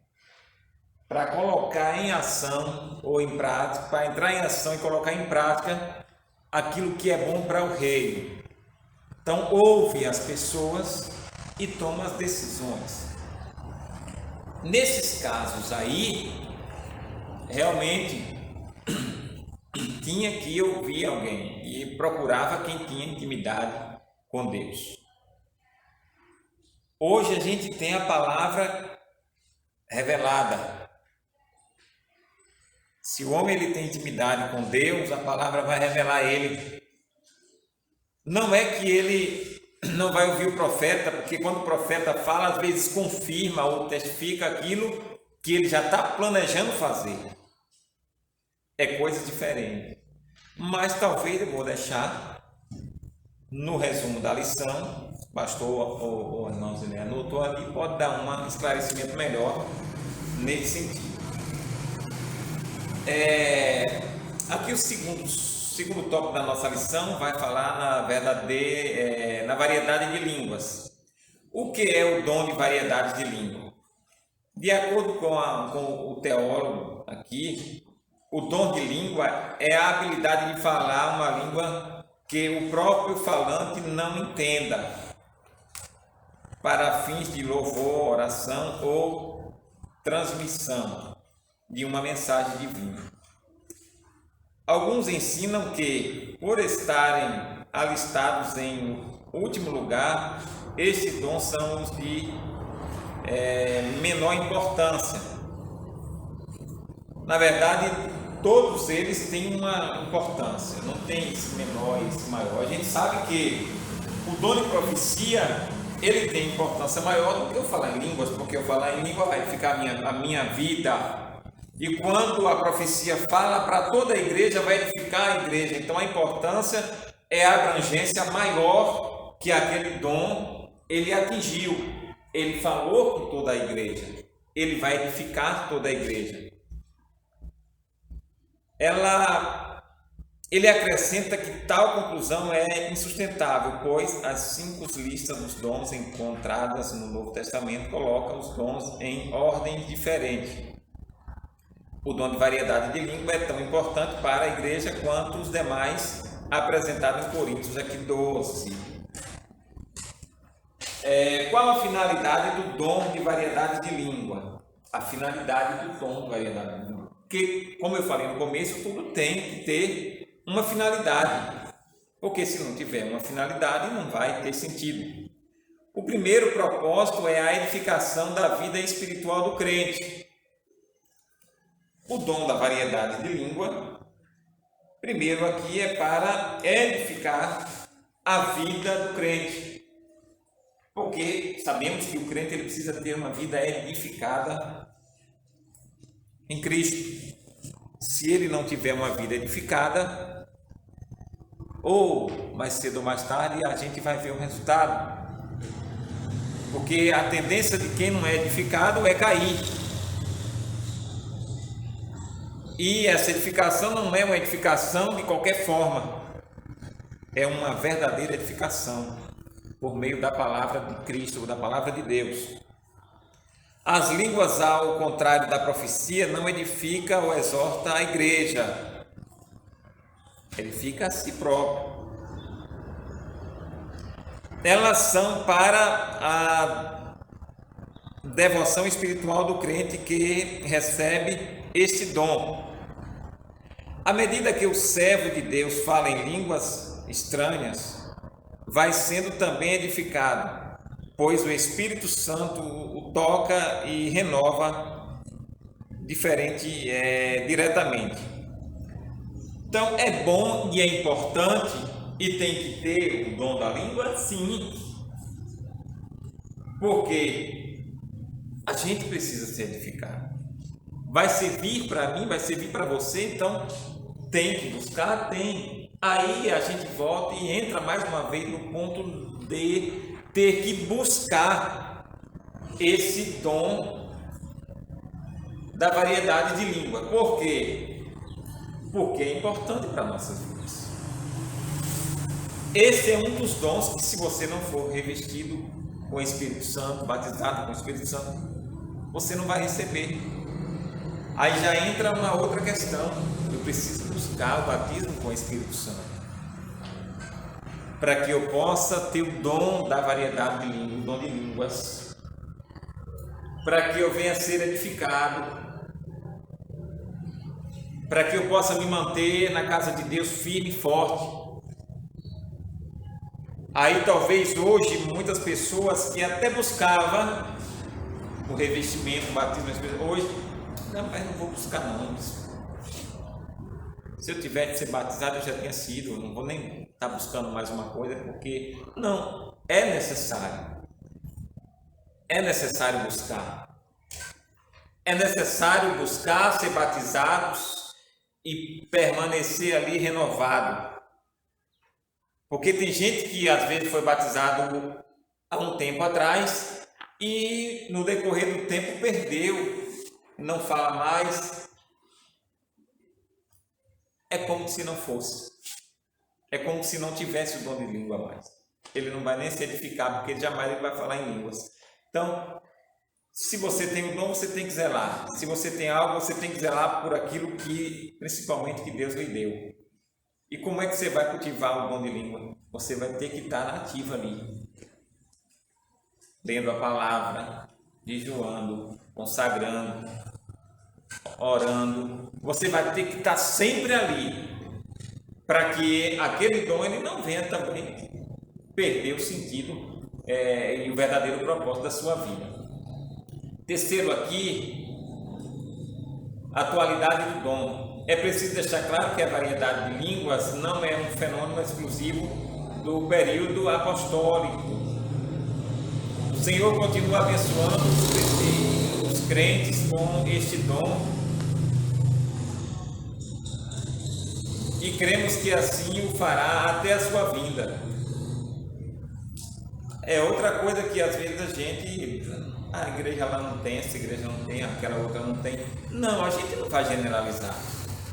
para colocar em ação ou em prática, para entrar em ação e colocar em prática aquilo que é bom para o reino. Então ouve as pessoas e toma as decisões. Nesses casos aí, realmente tinha que ouvir alguém e procurava quem tinha intimidade com Deus. Hoje a gente tem a palavra revelada. Se o homem ele tem intimidade com Deus, a palavra vai revelar a ele. Não é que ele não vai ouvir o profeta, porque quando o profeta fala, às vezes confirma ou testifica aquilo que ele já está planejando fazer. É coisa diferente. Mas talvez eu vou deixar no resumo da lição, pastor ou irmão Zé anotou ali, pode dar um esclarecimento melhor nesse sentido. Aqui o segundo tópico da nossa lição vai falar na variedade de línguas. O que é o dom de variedade de língua? De acordo com o teólogo aqui, o dom de língua é a habilidade de falar uma língua que o próprio falante não entenda, para fins de louvor, oração ou transmissão de uma mensagem divina. Alguns ensinam que, por estarem alistados em último lugar, estes dons são os de menor importância. Na verdade, todos eles têm uma importância, não tem esse menor e esse maior. A gente sabe que o dom de profecia, ele tem importância maior do que eu falar em línguas, porque eu falar em língua vai ficar a minha vida E quando a profecia fala para toda a igreja, vai edificar a igreja. Então a importância é a abrangência maior que aquele dom ele atingiu. Ele falou com toda a igreja. Ele vai edificar toda a igreja. Ele acrescenta que tal conclusão é insustentável, pois as 5 listas dos dons encontradas no Novo Testamento colocam os dons em ordens diferentes. O dom de variedade de língua é tão importante para a igreja quanto os demais apresentados em Coríntios aqui 12. Qual a finalidade do dom de variedade de língua? A finalidade do dom de variedade de língua. Porque, como eu falei no começo, tudo tem que ter uma finalidade. Porque se não tiver uma finalidade, não vai ter sentido. O primeiro propósito é a edificação da vida espiritual do crente. O dom da variedade de língua, primeiro aqui é para edificar a vida do crente. Porque sabemos que o crente ele precisa ter uma vida edificada em Cristo. Se ele não tiver uma vida edificada, ou mais cedo ou mais tarde a gente vai ver o resultado. Porque a tendência de quem não é edificado é cair. E essa edificação não é uma edificação de qualquer forma. É uma verdadeira edificação por meio da palavra de Cristo, da palavra de Deus. As línguas, ao contrário da profecia, não edifica ou exorta a igreja. Edifica a si próprio. Elas são para a devoção espiritual do crente que recebe este dom. À medida que o servo de Deus fala em línguas estranhas, vai sendo também edificado, pois o Espírito Santo o toca e renova diretamente. Então é bom e é importante e tem que ter o dom da língua, sim, porque a gente precisa ser edificado. Vai servir para mim, vai servir para você, então tem que buscar, tem. Aí a gente volta e entra mais uma vez no ponto de ter que buscar esse dom da variedade de língua. Por quê? Porque é importante para nossas vidas. Esse é um dos dons que, se você não for revestido com o Espírito Santo, batizado com o Espírito Santo, você não vai receber. Aí já entra uma outra questão. Eu preciso buscar o batismo com o Espírito Santo para que eu possa ter o dom da variedade de línguas, o dom de línguas, para que eu venha a ser edificado, para que eu possa me manter na casa de Deus firme e forte. Aí talvez hoje muitas pessoas que até buscavam o revestimento, o batismo, hoje, não, mas não vou buscar não. Se eu tivesse que ser batizado, eu já tinha sido, eu não vou nem estar buscando mais uma coisa, porque não, é necessário buscar. É necessário buscar, ser batizados e permanecer ali renovado. Porque tem gente que às vezes foi batizado há um tempo atrás e no decorrer do tempo perdeu, não fala mais. É como se não fosse. É como se não tivesse o dom de língua mais. Ele não vai nem se edificar, porque jamais ele vai falar em línguas. Então, se você tem o dom, você tem que zelar. Se você tem algo, você tem que zelar por aquilo que, principalmente, que Deus lhe deu. E como é que você vai cultivar o dom de língua? Você vai ter que estar ativo ali, lendo a palavra, jejuando, consagrando, orando. Você vai ter que estar sempre ali, para que aquele dom ele não venha também perder o sentido e o verdadeiro propósito da sua vida. Terceiro aqui, atualidade do dom. É preciso deixar claro que a variedade de línguas não é um fenômeno exclusivo do período apostólico. O Senhor continua abençoando os crentes com este dom e cremos que assim o fará até a sua vinda. É outra coisa que às vezes a gente, a igreja lá não tem, essa igreja não tem, aquela outra não tem. Não, a gente não vai generalizar,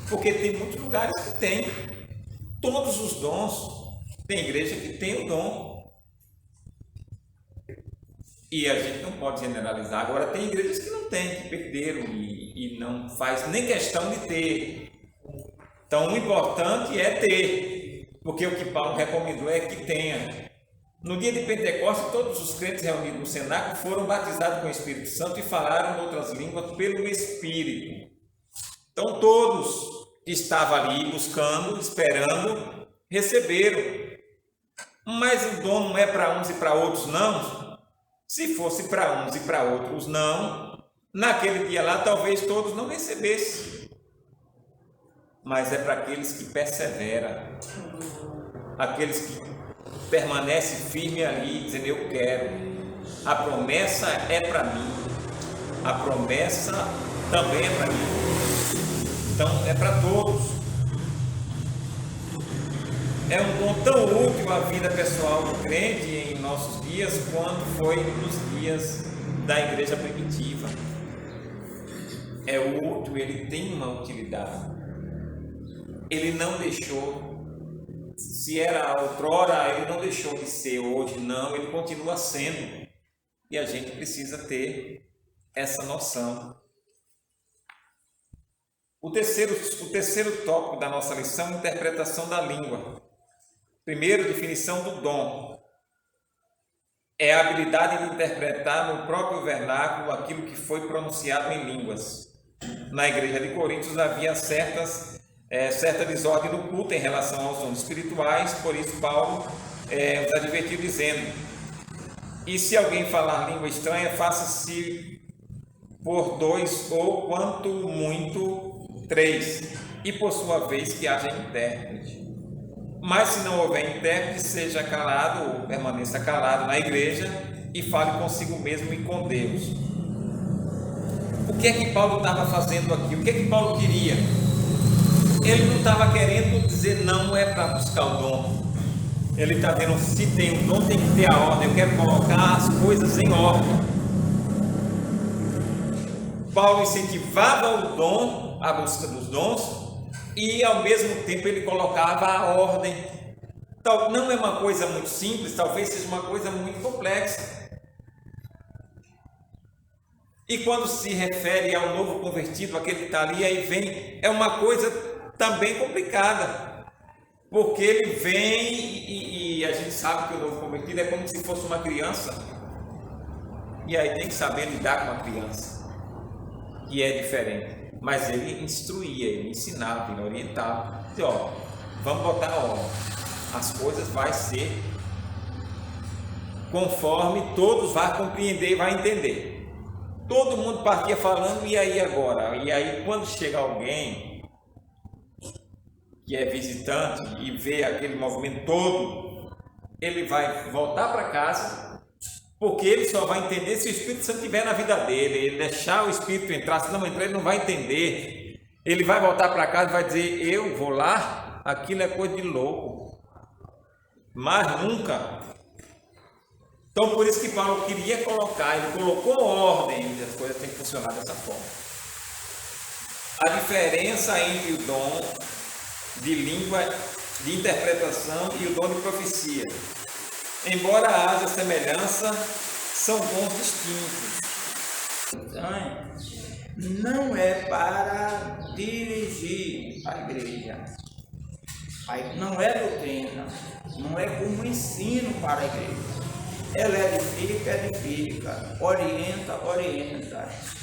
porque tem muitos lugares que tem todos os dons. Tem igreja que tem o dom e a gente não pode generalizar. Agora tem igrejas que não tem, que perderam e não faz nem questão de ter. Então o importante é ter, porque o que Paulo recomendou é que tenha. No dia de Pentecostes, todos os crentes reunidos no cenáculo foram batizados com o Espírito Santo e falaram outras línguas pelo Espírito. Então todos que estavam ali buscando, esperando, receberam. Mas o dom não é para uns e para outros não. Se fosse para uns e para outros não, naquele dia lá talvez todos não recebessem. Mas é para aqueles que perseveram, aqueles que permanecem firme ali, dizendo eu quero. A promessa é para mim, a promessa também é para mim. Então é para todos. É um dom tão útil à vida pessoal do crente em nossos dias quanto foi nos dias da igreja primitiva. É útil, ele tem uma utilidade. Ele não deixou, se era outrora, ele não deixou de ser hoje, não, ele continua sendo. E a gente precisa ter essa noção. O terceiro tópico da nossa lição é a interpretação da língua. Primeiro, definição do dom. É a habilidade de interpretar no próprio vernáculo aquilo que foi pronunciado em línguas. Na igreja de Coríntios havia certa desordem do culto em relação aos dons espirituais, por isso Paulo os advertiu dizendo: e se alguém falar língua estranha, faça-se por 2 ou quanto muito 3, e por sua vez que haja intérprete. Mas se não houver intérprete, seja calado ou permaneça calado na igreja e fale consigo mesmo e com Deus. O que é que Paulo estava fazendo aqui? O que é que Paulo queria? Ele não estava querendo dizer não é para buscar o dom. Ele está vendo se tem um dom, tem que ter a ordem. Eu quero colocar as coisas em ordem. Paulo incentivava o dom, a busca dos dons, e ao mesmo tempo ele colocava a ordem. Então, não é uma coisa muito simples, talvez seja uma coisa muito complexa. E quando se refere ao novo convertido, aquele que está ali, aí vem, é uma coisa também complicada, porque ele vem e a gente sabe que o novo convertido é como se fosse uma criança, e aí tem que saber lidar com a criança, que é diferente. Mas ele instruía, ele ensinava, ele orientava. Dizia, ó, vamos botar a ordem. As coisas vai ser conforme todos vão compreender e vão entender. Todo mundo partia falando, e aí agora? E aí quando chega alguém que é visitante e vê aquele movimento todo, ele vai voltar para casa, porque ele só vai entender se o Espírito Santo estiver na vida dele. Ele deixar o Espírito entrar, se não entrar ele não vai entender. Ele vai voltar para casa e vai dizer, eu vou lá, aquilo é coisa de louco, mas nunca. Então por isso que Paulo queria colocar, ele colocou ordem, e as coisas têm que funcionar dessa forma. A diferença entre o dom de língua, de interpretação e o dom de profecia. Embora haja semelhança, são dons distintos. Não é para dirigir a igreja. Não é doutrina. Não é como ensino para a igreja. Ela edifica, orienta,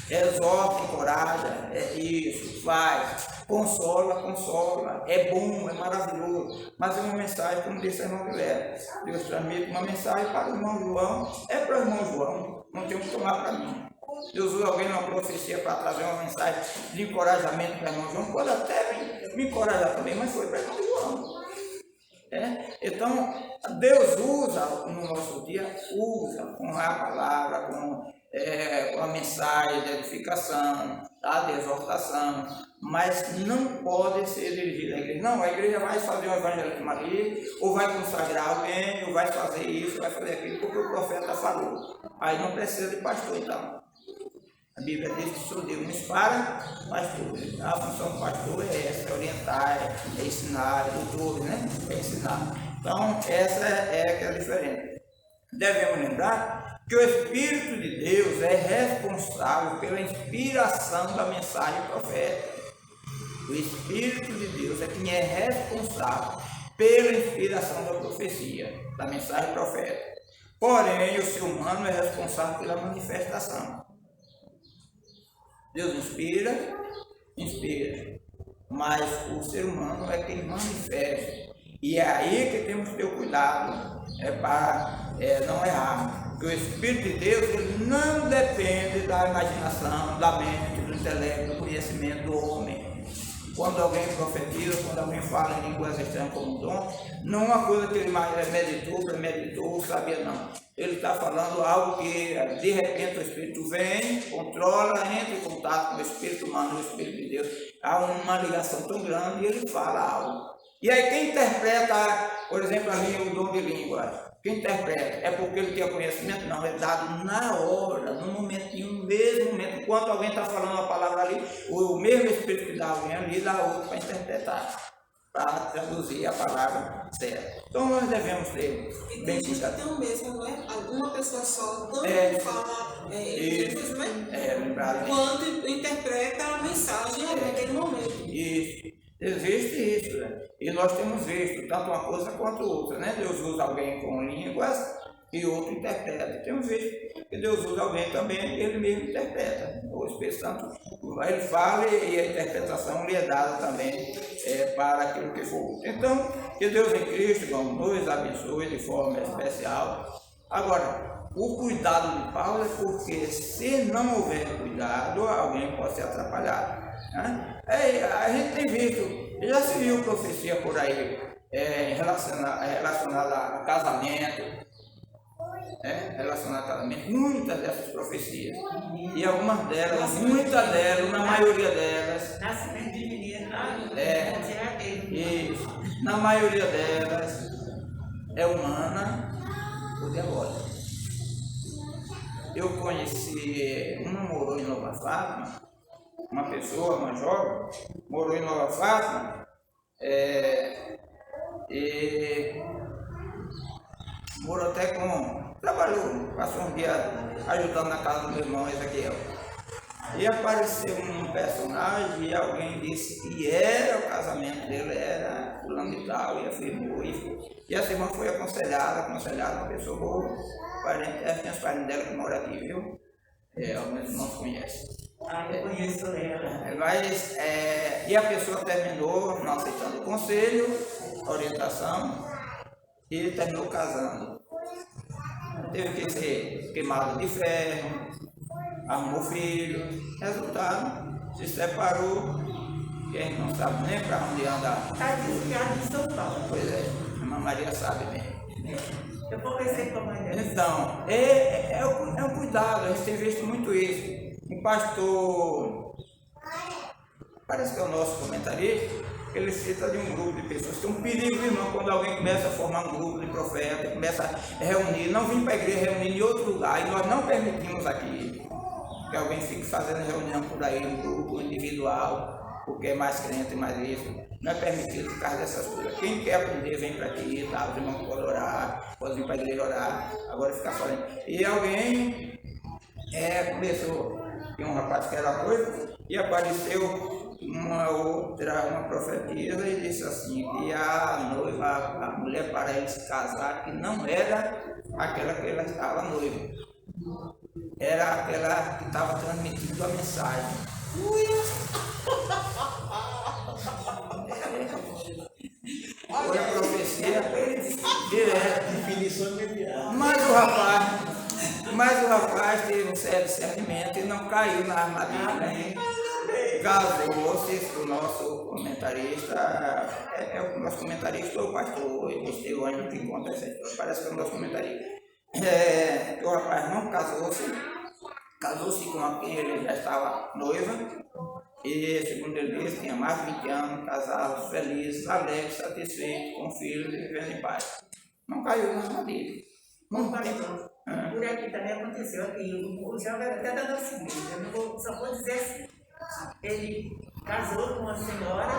exorta, encoraja, é isso, faz, consola, é bom, é maravilhoso, mas é uma mensagem, como disse a irmã Guilherme, Deus transmite uma mensagem para o irmão João, é para o irmão João, não tem o que tomar para mim. Deus usa alguém numa profecia para trazer uma mensagem de encorajamento para o irmão João, pode até me encorajar também, mas foi para o irmão João. Então, Deus usa no nosso dia, usa com a palavra, com com a mensagem de edificação, tá? De exortação, mas não pode ser dirigido à igreja. Não, a igreja vai fazer o evangelho de Maria, ou vai consagrar alguém, ou vai fazer isso, vai fazer aquilo, porque o profeta falou. Aí não precisa de pastor, então. A Bíblia diz que o Senhor deu uns para pastores. A função do pastor é essa, é orientar, é ensinar, é doutor, né? É ensinar. Então, essa é aquela diferença. Devemos lembrar que o Espírito de Deus é responsável pela inspiração da mensagem profética. O Espírito de Deus é quem é responsável pela inspiração da profecia, da mensagem profética. Porém, o ser humano é responsável pela manifestação. Deus inspira, mas o ser humano é quem manifesta. E é aí que temos que ter o cuidado, para não errar. Porque o Espírito de Deus ele não depende da imaginação, da mente, do intelecto, do conhecimento do homem. Quando alguém profetiza, quando alguém fala em línguas estranhas como dom, não é uma coisa que ele meditou, premeditou, sabia não. Ele está falando algo que de repente o Espírito vem, controla, entra em contato com o Espírito humano, o Espírito de Deus. Há uma ligação tão grande e ele fala algo. E aí quem interpreta, por exemplo, ali o dom de língua, quem interpreta é porque ele tem conhecimento? Não, é dado na hora, no momentinho, no mesmo momento. Enquanto alguém está falando uma palavra ali, o mesmo Espírito que dá alguém ali, dá outro para interpretar, para traduzir a palavra certa. Então nós devemos ter bem cuidado. Tem o mesmo, não é? Alguma pessoa só, tanto fala isso, lembrado. quanto interpreta a mensagem naquele momento. Isso. Existe isso, né? E nós temos visto tanto uma coisa quanto outra, né? Deus usa alguém com línguas e outro interpreta. Temos visto que Deus usa alguém também e ele mesmo interpreta. O Espírito Santo, ele fala e a interpretação lhe é dada também para aquilo que for. Então, que Deus em Cristo, irmão, nos abençoe de forma especial. Agora, o cuidado de Paulo é porque se não houver cuidado, alguém pode ser atrapalhado. Né? A gente tem visto, já se viu profecia por aí relacionada a casamento, muitas dessas profecias, e algumas delas, muitas delas, na maioria delas, Nascimento de menino, isso, na maioria delas é humana ou diabólica. Eu conheci, morou em Nova Fátima, uma pessoa, uma jovem, morou em Nova Fátima e morou até trabalhou, passou um dia ajudando na casa do meu irmão Ezequiel. E apareceu um personagem e alguém disse que era o casamento dele, era fulano e tal, e afirmou isso. E essa irmã foi aconselhada, uma pessoa boa, tem os parentes dela que moram aqui, viu? Alguns irmãos conhecem. Eu conheço ela. Mas, e a pessoa terminou não aceitando o conselho, orientação, e terminou casando. Teve que ser queimado de ferro, arrumou filho, resultado, se separou, e a gente não sabe nem para onde andar. Está desviado de São Paulo. Pois é, a irmã Maria sabe bem. Eu conversei com a mãe dela. Então, é um cuidado, a gente tem visto muito isso. Um pastor, parece que é o nosso comentarista, ele cita de um grupo de pessoas. Tem um perigo, irmão, quando alguém começa a formar um grupo de profetas, começa a reunir, não vim para a igreja reunir em outro lugar, e nós não permitimos aqui que alguém fique fazendo reunião por aí, um grupo individual, porque é mais crente, mais isso. Não é permitido por causa dessas coisas. Quem quer aprender, vem para aqui, tá? Os irmãos podem orar, podem vir para a igreja orar, agora ficar falando. E alguém começou, tinha um rapaz que era noivo, e apareceu uma profetisa e disse assim, que a noiva, a mulher para ele se casar, que não era aquela que ela estava noiva, era aquela que estava transmitindo a mensagem. Foi a profecia direta. Definição imediata. Mas o rapaz teve um sério discernimento e não caiu na armadilha. Casou-se, o nosso comentarista, o nosso comentarista ou o pastor Estevânio que conta essa história, parece que é o nosso comentarista. O rapaz não casou-se casou-se com quem ele já estava noiva, e segundo ele disse, tinha mais de 20 anos, casados, felizes, alegres, satisfeitos, com filhos e vivendo em paz. Não caiu na armadilha. Bom, pastor, por aqui também aconteceu aqui, o João vai até dar o seguinte, só vou dizer assim, ele casou com uma senhora,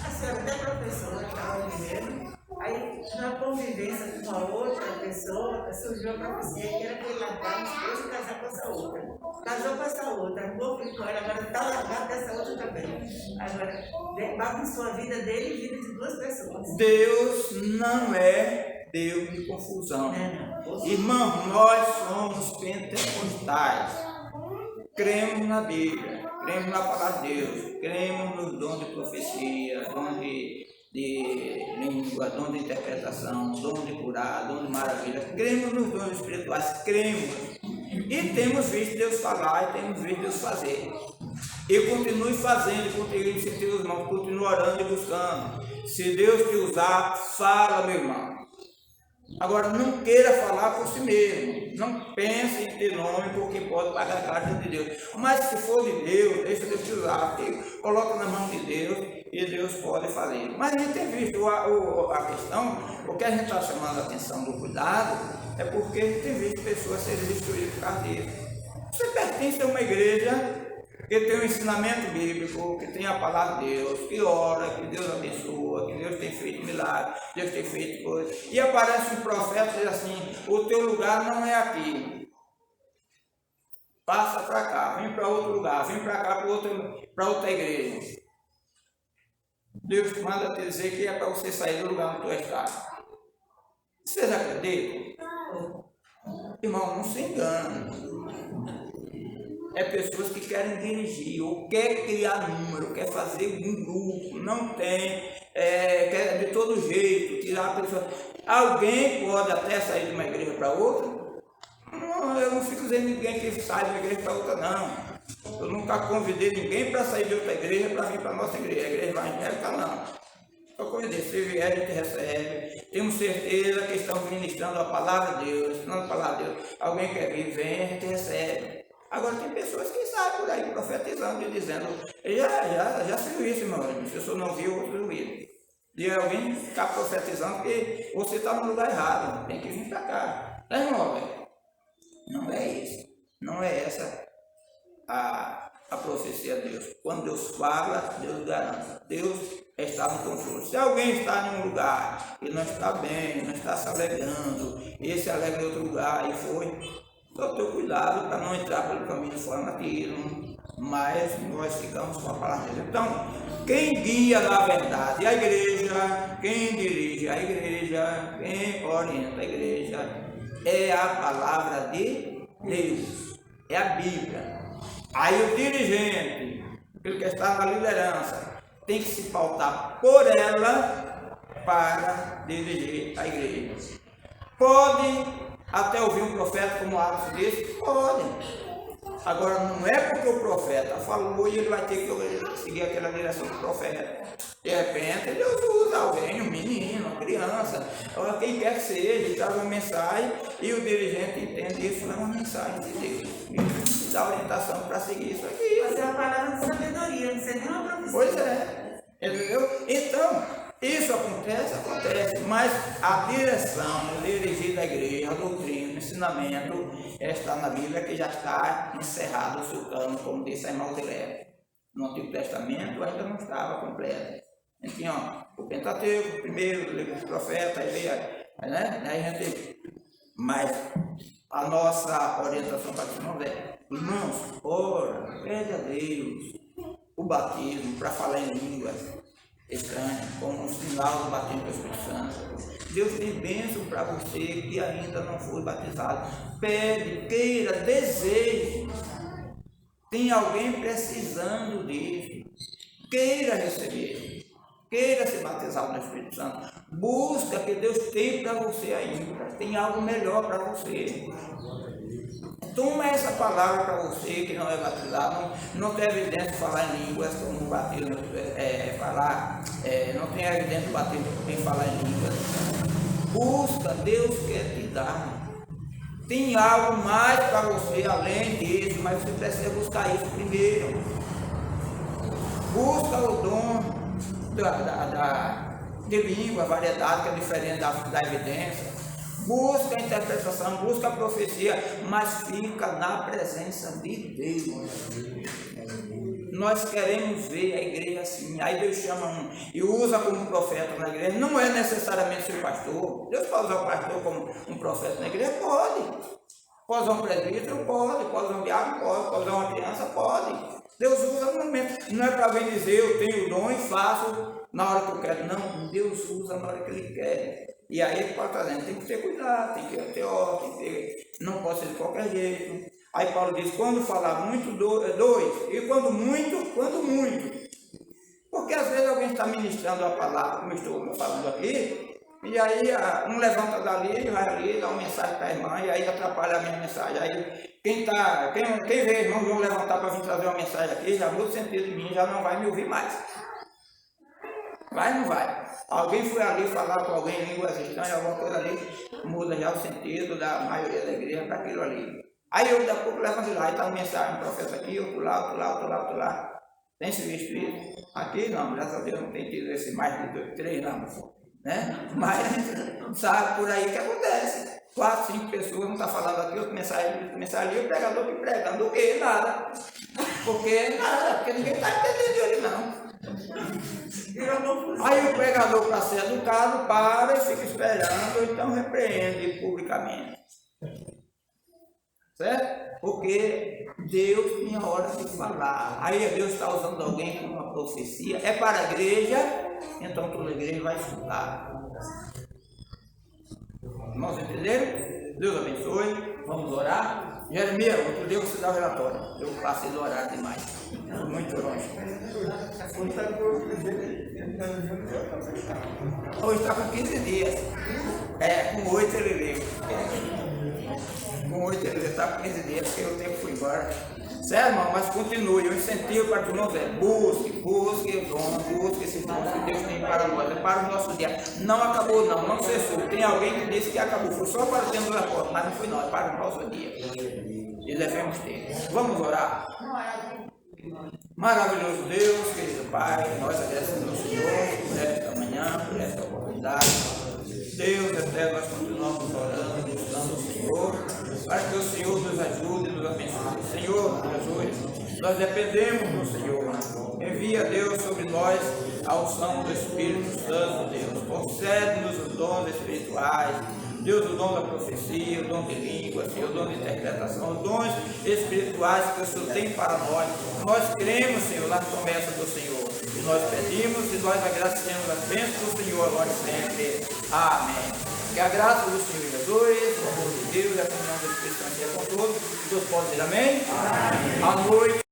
a senhora até professora, estava ali mesmo, aí na convivência com a outra pessoa, surgiu a profecia que era que ele largar os dois e casar com essa outra. Casou com essa outra, arrumou vitória, agora está largado dessa outra também. Agora, bagunçou a vida dele e a vida de duas pessoas. Deus não é Deus de confusão. Irmão, nós somos pentecostais. Cremos na Bíblia, cremos na palavra de Deus, cremos nos dons de profecia, dom de língua, dom de interpretação, dom de curar, dom de maravilha. Cremos nos dons espirituais, cremos. E temos visto Deus falar e temos visto Deus fazer. E continue fazendo, continue se teus irmãos, continue orando e buscando. Se Deus te usar, fala, meu irmão. Agora, não queira falar por si mesmo. Não pense em ter nome porque pode pagar a cara de Deus. Mas se for de Deus, deixa Deus te usar. Coloca na mão de Deus e Deus pode fazer. Mas a gente tem visto a questão, o que a gente está chamando a atenção do cuidado, é porque a gente tem visto pessoas serem destruídas por causa disso. Você pertence a uma igreja que tem um ensinamento bíblico, que tem a palavra de Deus, que ora, que Deus abençoa, que Deus tem feito milagres, Deus tem feito coisas. E aparece um profeta e diz assim, o teu lugar não é aqui. Passa para cá, vem para outro lugar, vem para cá para outra igreja. Deus te manda te dizer que é para você sair do lugar onde tu está. Vocês acreditam? Irmão, não se engane. É pessoas que querem dirigir, ou quer criar número, quer fazer um grupo, não tem, quer de todo jeito, tirar a pessoa. Alguém pode até sair de uma igreja para outra? Não, eu não fico dizendo ninguém que sai de uma igreja para outra, não. Eu nunca convidei ninguém para sair de outra igreja para vir para a nossa igreja, a igreja evangélica não. Eu convidei, se vier a gente recebe, temos certeza que estão ministrando a palavra de Deus, ensinando a palavra de Deus. Alguém quer vir, vem, a gente recebe. Agora tem pessoas que saem por aí profetizando e dizendo, já se viu isso, irmão, se o senhor não viu, outro viu. E alguém ficar profetizando que você está no lugar errado, tem que vir para cá. Não, irmão, não é isso, não é essa a profecia de Deus. Quando Deus fala, Deus garante, Deus está no controle. Se alguém está em um lugar e não está bem, não está se alegrando, e se alegra em outro lugar e foi... Só tenho cuidado para não entrar pelo caminho formativo, mas nós ficamos com a palavra de Deus. Então, quem guia na verdade a igreja, quem dirige a igreja, quem orienta a igreja, é a palavra de Deus, é a Bíblia. Aí o dirigente, aquele que está na liderança, tem que se pautar por ela para dirigir a igreja. Pode até ouvir um profeta como Atos disse? Pode. Agora, não é porque o profeta falou e ele vai ter que seguir aquela direção do profeta. De repente, Deus usa alguém, um menino, uma criança, ou quem quer que seja, traz uma mensagem e o dirigente entende isso, é uma mensagem de Deus. E dá orientação para seguir isso aqui. Mas é uma palavra de sabedoria, não sei nem uma profecia. Pois é. Entendeu? Então, isso acontece, mas a direção dirigida à igreja, a doutrina, o ensinamento, está na Bíblia, que já está encerrado o seu cano, como disse a irmã Zilé. No Antigo Testamento ainda não estava completo. Enfim, o Pentateuco, o primeiro, o livro dos profetas, né? Aí a gente... Mas a nossa orientação para os irmãos é, irmãos, ora, pede a Deus o batismo para falar em línguas estranhas, como um sinal do batismo do Espírito Santo. Deus tem bênção para você que ainda não foi batizado. Pede, queira, deseje. Tem alguém precisando disso. Queira receber. Queira se batizar no Espírito Santo. Busca que Deus tem para você ainda. Tem algo melhor para você. Toma essa palavra para você que não é batizado, não tem evidência de falar em línguas como batismo, não tem evidência de batismo quem falar em línguas. Busca, Deus quer te dar. Tem algo mais para você além disso, mas você precisa buscar isso primeiro. Busca o dom de língua, variedade, que é diferente da evidência. Busca a interpretação, busca a profecia, mas fica na presença de Deus. Nós queremos ver a igreja assim. Aí Deus chama um e usa como profeta na igreja. Não é necessariamente ser pastor. Deus pode usar o pastor como um profeta na igreja? Pode. Pode usar um presbítero? Pode. Pode usar um diabo? Pode. Pode usar uma criança? Pode. Deus usa no momento. Não é para alguém dizer eu tenho o dom e faço na hora que eu quero. Não, Deus usa na hora que Ele quer. E aí Ele pode fazer. Tem que ter cuidado, tem que ter ordem, não pode ser de qualquer jeito. Aí Paulo diz, quando falar muito, dois. E quando muito, quando muito. Porque às vezes alguém está ministrando a palavra, como eu estou falando aqui, e aí um levanta dali, vai ali, dá uma mensagem para a irmã, e aí atrapalha a minha mensagem. Aí quem vê irmãos vão levantar para vir trazer uma mensagem aqui, já muda o sentido de mim, já não vai me ouvir mais. Vai ou não vai? Alguém foi ali falar com alguém em línguas estranhas, alguma coisa ali, muda já o sentido da maioria da igreja para aquilo ali. Aí eu daqui a pouco levanto lá, e está uma mensagem, um profeta aqui, outro lá. Tem se visto isso? Aqui não, graças a Deus não tem tido esse mais de 3 não, né? Mas sabe por aí o que acontece. 4, 5 pessoas, não está falando aqui, outra mensagem ali, o pregador que pregando o quê? Nada. Porque ninguém está entendendo ele não. Aí o pregador, para ser educado, para e fica esperando, ou então repreende publicamente. Certo? Porque Deus tem a hora de falar. Aí Deus está usando alguém com uma profecia. É para a igreja, então toda a igreja vai escutar. Irmãos, entenderam? Deus abençoe. Vamos orar. Jeremias, outro dia você dá o relatório. Eu passei do horário demais. Muito longe. Hoje está com 15 dias. Com 8 ele veio. Com 8 ele está com 15 dias, porque o tempo foi embora. Certo, irmão? Mas continue. Eu incentivo para que o irmão busque o dom, busque esse dom que Deus tem para nós, é para o nosso dia. Não acabou, não cessou. Tem alguém que disse que acabou. Foi só para o tempo da porta, mas não foi nós, para o nosso dia. E devemos ter. Vamos orar. Maravilhoso Deus, querido Pai, nós agradecemos ao Senhor por esta manhã, por esta oportunidade. Deus eterno, nós continuamos orando, buscando o Senhor, para que o Senhor nos ajude e nos abençoe. Senhor Jesus, nós dependemos do Senhor. Envia, Deus, sobre nós a unção do Espírito Santo, Deus. Concede-nos os dons espirituais. Deus, o dom da profecia, o dom de língua, Senhor, o dom de interpretação, os dons espirituais que o Senhor tem para nós. Nós cremos, Senhor, na promessa do Senhor. E nós pedimos e nós agradecemos as bênçãos do Senhor agora e sempre. Amém. Que a graça do Senhor Jesus, o amor de Deus e a comunhão do Espírito Santo seja com todos. Todos podem dizer amém? Amém. À noite.